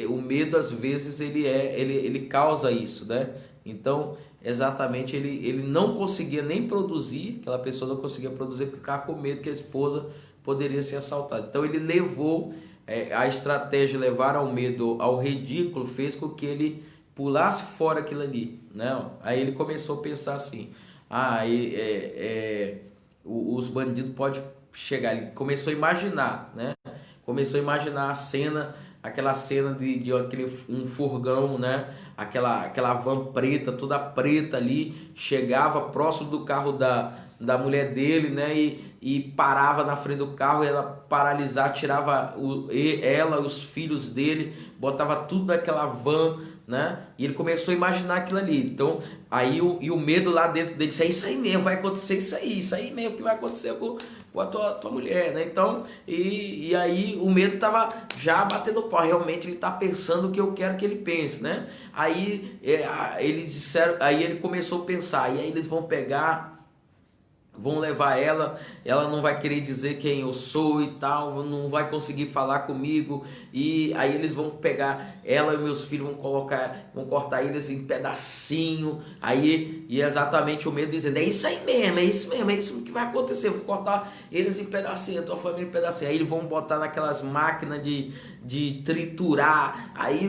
O medo às vezes ele causa isso, né? Então, exatamente, ele não conseguia nem produzir, aquela pessoa não conseguia produzir porque ficava com medo que a esposa poderia ser assaltada. Então, ele levou a estratégia de levar ao medo, ao ridículo, fez com que ele pulasse fora aquilo ali, né? Aí ele começou a pensar assim, os bandidos podem chegar. Ele começou a imaginar, né? Começou a imaginar a cena, aquela cena de um furgão, né? Aquela van preta, toda preta ali, chegava próximo do carro da mulher dele, né? E parava na frente do carro, ela paralisar, tirava ela, os filhos dele, botava tudo naquela van, né? E ele começou a imaginar aquilo ali. Então, aí o medo lá dentro dele disse, é isso aí mesmo, vai acontecer isso aí mesmo que vai acontecer com a tua mulher, né? Então, e aí o medo tava já batendo pau, realmente ele tá pensando o que eu quero que ele pense, né? Aí ele começou a pensar, e aí eles vão levar ela não vai querer dizer quem eu sou e tal, não vai conseguir falar comigo, e aí eles vão pegar ela e meus filhos, vão cortar eles em pedacinho, aí e exatamente o medo dizendo, é isso aí mesmo, é isso mesmo, é isso que vai acontecer, vou cortar eles em pedacinho, a tua família em pedacinho. Aí eles vão botar naquelas máquinas de triturar, aí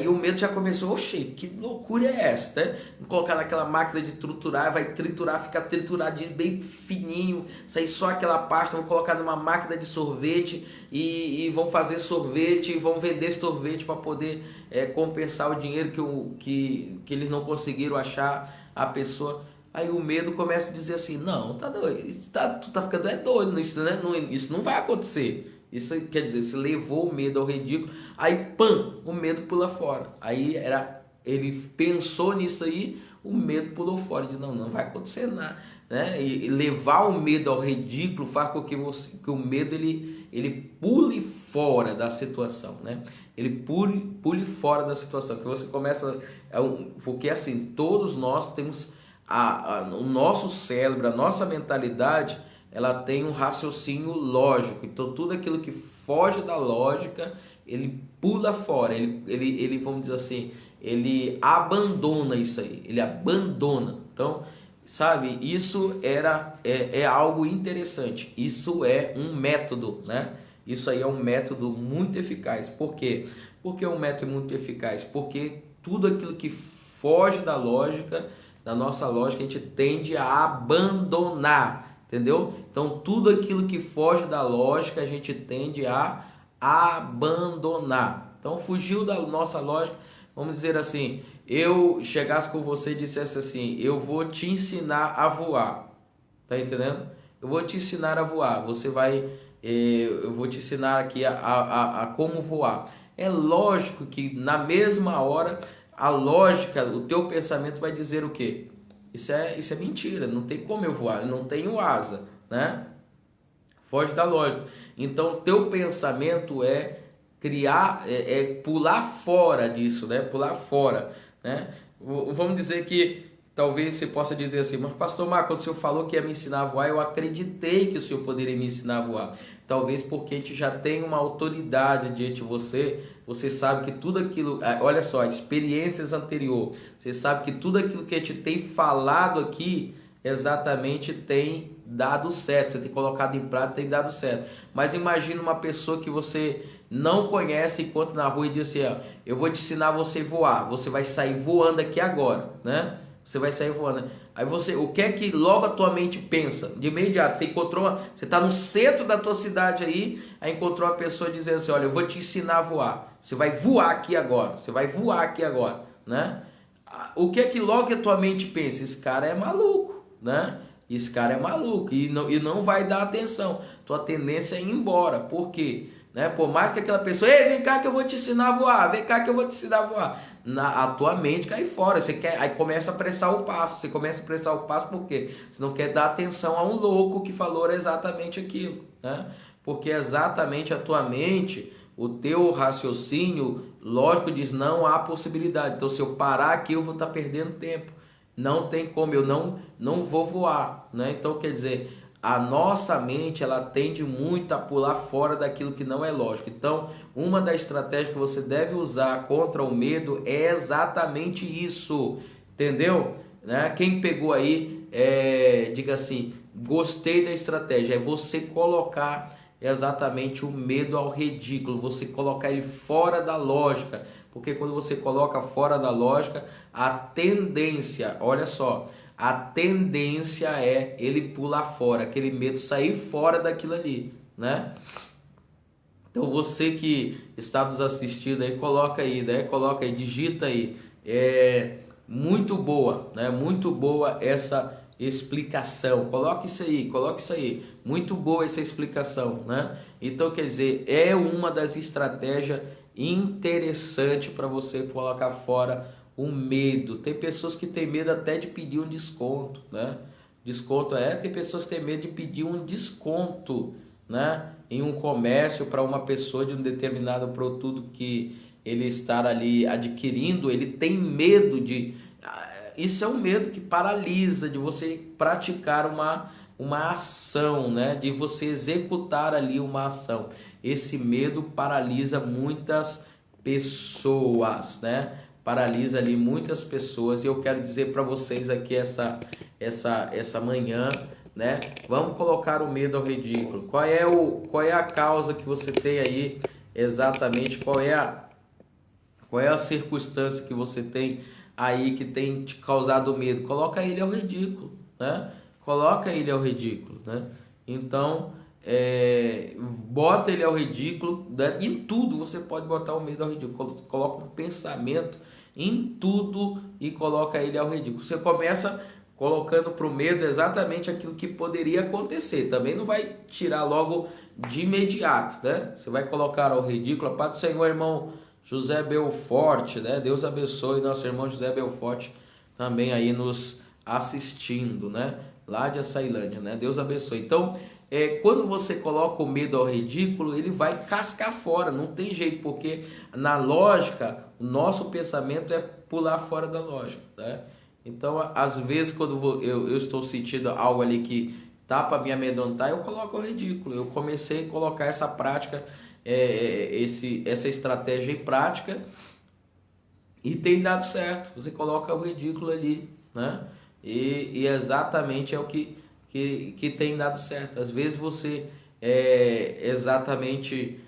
o medo já começou, oxe, que loucura é essa, né? Vou colocar naquela máquina de triturar, vai triturar, ficar trituradinho, bem fininho, sair só aquela pasta, vão colocar numa máquina de sorvete e vão fazer sorvete, vão vender sorvete para poder compensar o dinheiro que eles não conseguiram achar a pessoa. Aí o medo começa a dizer assim, não, tá doido, tu tá ficando doido, isso não vai acontecer. Isso quer dizer, se levou o medo ao ridículo, aí pam, o medo pula fora. Aí ele pensou nisso aí, o medo pulou fora, diz, não vai acontecer nada, né? E levar o medo ao ridículo faz com que o medo ele pule fora da situação, né? Ele pule fora da situação, que você começa, porque assim, todos nós temos o nosso cérebro, a nossa mentalidade, ela tem um raciocínio lógico. Então tudo aquilo que foge da lógica, ele pula fora, ele vamos dizer assim, ele abandona isso aí, ele abandona. Então, sabe, isso é algo interessante, isso é um método, né? Isso aí é um método muito eficaz. Por quê? Porque é um método muito eficaz, porque tudo aquilo que foge da lógica, da nossa lógica, a gente tende a abandonar, entendeu? Então tudo aquilo que foge da lógica, a gente tende a abandonar. Então fugiu da nossa lógica, vamos dizer assim, eu chegasse com você e dissesse assim, eu vou te ensinar a voar, tá entendendo? Eu vou te ensinar a voar, eu vou te ensinar aqui a como voar. É lógico que na mesma hora a lógica, o teu pensamento vai dizer o quê? Isso é mentira, não tem como eu voar, eu não tenho asa, né? Foge da lógica. Então teu pensamento é criar, pular fora disso, né? Pular fora, né? Vamos dizer que talvez você possa dizer assim, mas pastor Marco, quando o senhor falou que ia me ensinar a voar, eu acreditei que o senhor poderia me ensinar a voar. Talvez porque a gente já tem uma autoridade diante de você, você sabe que tudo aquilo, olha só, experiências anteriores, você sabe que tudo aquilo que a gente tem falado aqui, exatamente tem dado certo, você tem colocado em prática, tem dado certo. Mas imagina uma pessoa que você não conhece, encontra na rua e diz assim, ó, eu vou te ensinar você a voar, você vai sair voando aqui agora, né? Você vai sair voando. Aí o que é que logo a tua mente pensa? De imediato, você está no centro da tua cidade aí encontrou uma pessoa dizendo assim, olha, eu vou te ensinar a voar. Você vai voar aqui agora, você vai voar aqui agora, né? O que é que logo a tua mente pensa? Esse cara é maluco, né? Esse cara é maluco e não vai dar atenção. Tua tendência é ir embora. Por quê? Né? Por mais que aquela pessoa, ei, vem cá que eu vou te ensinar a voar, vem cá que eu vou te ensinar a voar. A tua mente cai fora, aí começa a apressar o passo. Você começa a apressar o passo por quê? Você não quer dar atenção a um louco que falou exatamente aquilo, né? Porque exatamente a tua mente, o teu raciocínio lógico diz, não há possibilidade. Então se eu parar aqui eu vou estar perdendo tempo. Não tem como, eu não vou voar, né? Então quer dizer, a nossa mente ela tende muito a pular fora daquilo que não é lógico. Então uma das estratégias que você deve usar contra o medo é exatamente isso, entendeu? Né? Quem pegou aí, diga assim, gostei da estratégia, é você colocar exatamente o medo ao ridículo, você colocar ele fora da lógica, porque quando você coloca fora da lógica, a tendência, olha só, a tendência é ele pular fora, aquele medo sair fora daquilo ali, né? Então você que está nos assistindo aí, coloca aí, né? Coloca aí, digita aí, muito boa, né? Muito boa essa explicação, coloque isso aí, muito boa essa explicação, né? Então quer dizer, é uma das estratégias interessantes para você colocar fora o medo. Tem pessoas que têm medo até de pedir um desconto, né? Tem pessoas que têm medo de pedir um desconto, né? Em um comércio para uma pessoa de um determinado produto que ele está ali adquirindo, ele tem medo de... Isso é um medo que paralisa de você praticar uma ação, né? De você executar ali uma ação. Esse medo paralisa muitas pessoas, né? paralisa ali muitas pessoas. E eu quero dizer para vocês aqui essa manhã, né? Vamos colocar o medo ao ridículo. Qual é a causa que você tem aí exatamente? Qual é a circunstância que você tem aí que tem te causado medo? Coloca ele ao ridículo, né? Coloca ele ao ridículo, né? Então, bota ele ao ridículo, né? Em tudo você pode botar o medo ao ridículo. Coloca um pensamento em tudo e coloca ele ao ridículo. Você começa colocando para o medo exatamente aquilo que poderia acontecer. Também não vai tirar logo de imediato, né? Você vai colocar ao ridículo. A paz do Senhor, irmão José Belforte, né? Deus abençoe nosso irmão José Belforte também aí nos assistindo, né? Lá de Açailândia, né? Deus abençoe. Então, quando você coloca o medo ao ridículo, ele vai cascar fora, não tem jeito, porque na lógica, o nosso pensamento é pular fora da lógica, né? Então, às vezes, quando eu estou sentindo algo ali que tá para me amedrontar, eu coloco ao ridículo. Eu comecei a colocar essa prática, essa estratégia em prática e tem dado certo. Você coloca o ridículo ali, né? E exatamente é o que tem dado certo. Às vezes você exatamente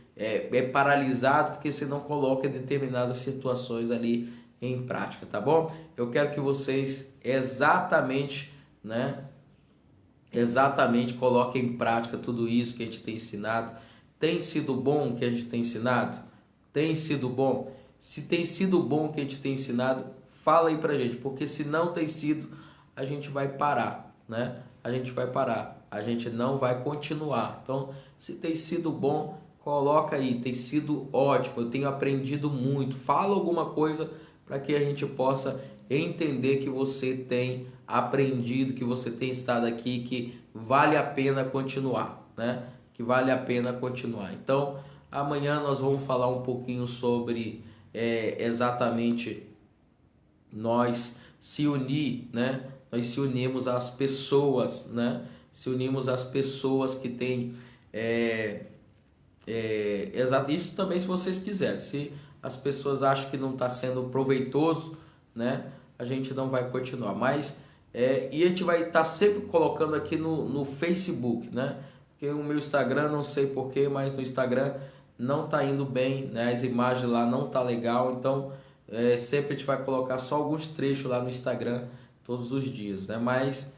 paralisado porque você não coloca determinadas situações ali em prática, tá bom? Eu quero que vocês exatamente, né? Exatamente coloquem em prática tudo isso que a gente tem ensinado. Tem sido bom o que a gente tem ensinado? Tem sido bom? Se tem sido bom o que a gente tem ensinado, fala aí pra gente, porque se não tem sido, a gente vai parar, né? A gente vai parar, a gente não vai continuar. Então, se tem sido bom, coloca aí, tem sido ótimo, eu tenho aprendido muito. Fala alguma coisa para que a gente possa entender que você tem aprendido, que você tem estado aqui, que vale a pena continuar, né? Que vale a pena continuar. Então, amanhã nós vamos falar um pouquinho sobre exatamente nós se unir, né? Nós se unimos às pessoas, né? Se unimos às pessoas que têm isso também, se vocês quiserem. Se as pessoas acham que não está sendo proveitoso, né? A gente não vai continuar. Mas e a gente vai estar sempre colocando aqui no Facebook, né? Porque o meu Instagram, não sei porquê, mas no Instagram não está indo bem, né? As imagens lá não tá legal, então sempre a gente vai colocar só alguns trechos lá no Instagram todos os dias, né? Mas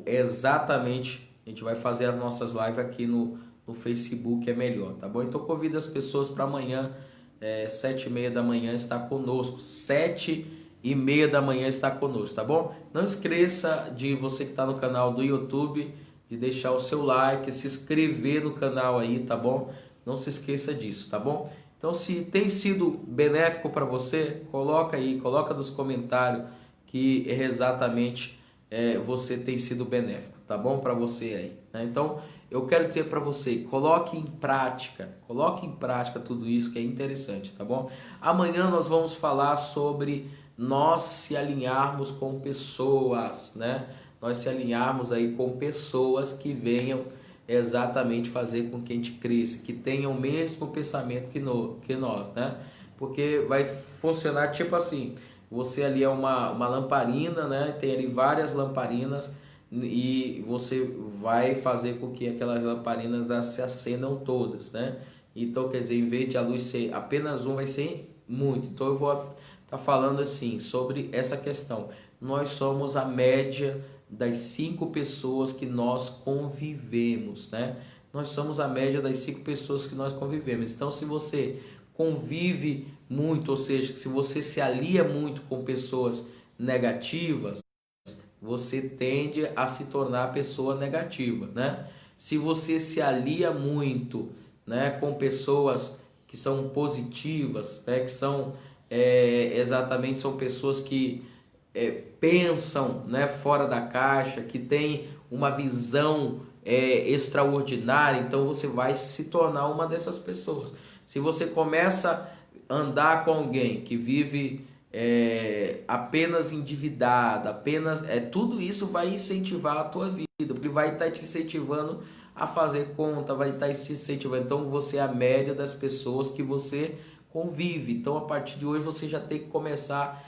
exatamente a gente vai fazer as nossas lives aqui no Facebook, é melhor, tá bom? Então convido as pessoas para amanhã, 7h30 da manhã, estar conosco. 7h30 da manhã está conosco, tá bom? Não esqueça de você que está no canal do YouTube, de deixar o seu like, se inscrever no canal aí, tá bom? Não se esqueça disso, tá bom? Então, se tem sido benéfico para você, coloca aí, coloca nos comentários que exatamente você tem sido benéfico, tá bom? Para você aí, né? Então, eu quero dizer para você, coloque em prática tudo isso que é interessante, tá bom? Amanhã nós vamos falar sobre nós se alinharmos com pessoas, né? Nós se alinharmos aí com pessoas que venham exatamente fazer com que a gente cresça, que tenham o mesmo pensamento que nós, né? Porque vai funcionar tipo assim, você ali é uma lamparina, né? Tem ali várias lamparinas e você vai fazer com que aquelas lamparinas se acendam todas, né? Então, quer dizer, em vez de a luz ser apenas um, vai ser muito. Então, eu vou estar falando assim, sobre essa questão. Nós somos a média das 5 pessoas que nós convivemos, né? Nós somos a média das 5 pessoas que nós convivemos. Então, se você convive muito, ou seja, se você se alia muito com pessoas negativas, você tende a se tornar pessoa negativa, né? Se você se alia muito, né, com pessoas que são positivas, né, que são exatamente são pessoas que pensam, né, fora da caixa, que têm uma visão extraordinária, então você vai se tornar uma dessas pessoas. Se você começa a andar com alguém que vive apenas endividado, tudo isso vai incentivar a tua vida, porque vai estar te incentivando a fazer conta, vai estar te incentivando. Então você é a média das pessoas que você convive. Então, a partir de hoje, você já tem que começar.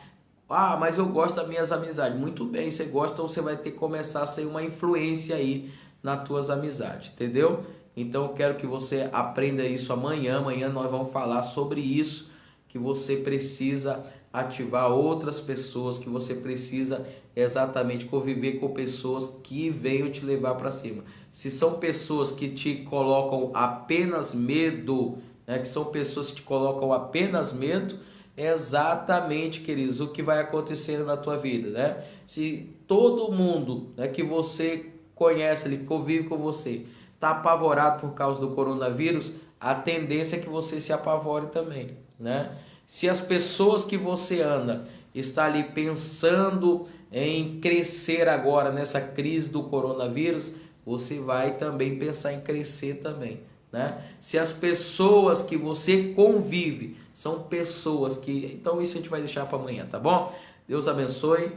Ah, mas eu gosto das minhas amizades. Muito bem, você gosta, então você vai ter que começar a ser uma influência aí nas tuas amizades, entendeu? Então, eu quero que você aprenda isso amanhã. Amanhã nós vamos falar sobre isso, que você precisa ativar outras pessoas, que você precisa exatamente conviver com pessoas que venham te levar para cima. Se são pessoas que te colocam apenas medo, né, que são pessoas que te colocam apenas medo, é exatamente, queridos, o que vai acontecer na tua vida, né? Se todo mundo, né, que você conhece, ele convive com você, está apavorado por causa do coronavírus, a tendência é que você se apavore também, né? Se as pessoas que você anda está ali pensando em crescer agora nessa crise do coronavírus, você vai também pensar em crescer também, né? Se as pessoas que você convive são pessoas que... Então isso a gente vai deixar para amanhã, tá bom? Deus abençoe,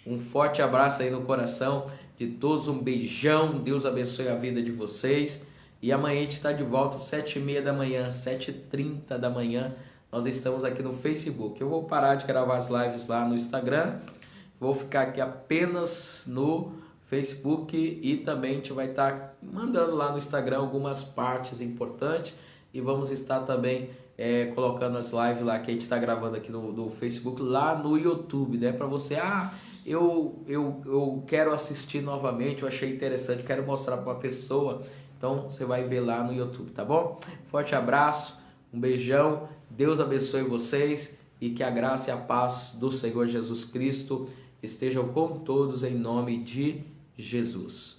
um forte abraço aí no coração de todos, um beijão, Deus abençoe a vida de vocês, e amanhã a gente está de volta às 7h30 da manhã, 7h30 da manhã, nós estamos aqui no Facebook. Eu vou parar de gravar as lives lá no Instagram, vou ficar aqui apenas no Facebook, e também a gente vai estar mandando lá no Instagram algumas partes importantes, e vamos estar também colocando as lives lá que a gente está gravando aqui no Facebook, lá no YouTube, né? Para você, eu quero assistir novamente, eu achei interessante, quero mostrar para uma pessoa, então você vai ver lá no YouTube, tá bom? Forte abraço, um beijão, Deus abençoe vocês, e que a graça e a paz do Senhor Jesus Cristo estejam com todos em nome de Jesus.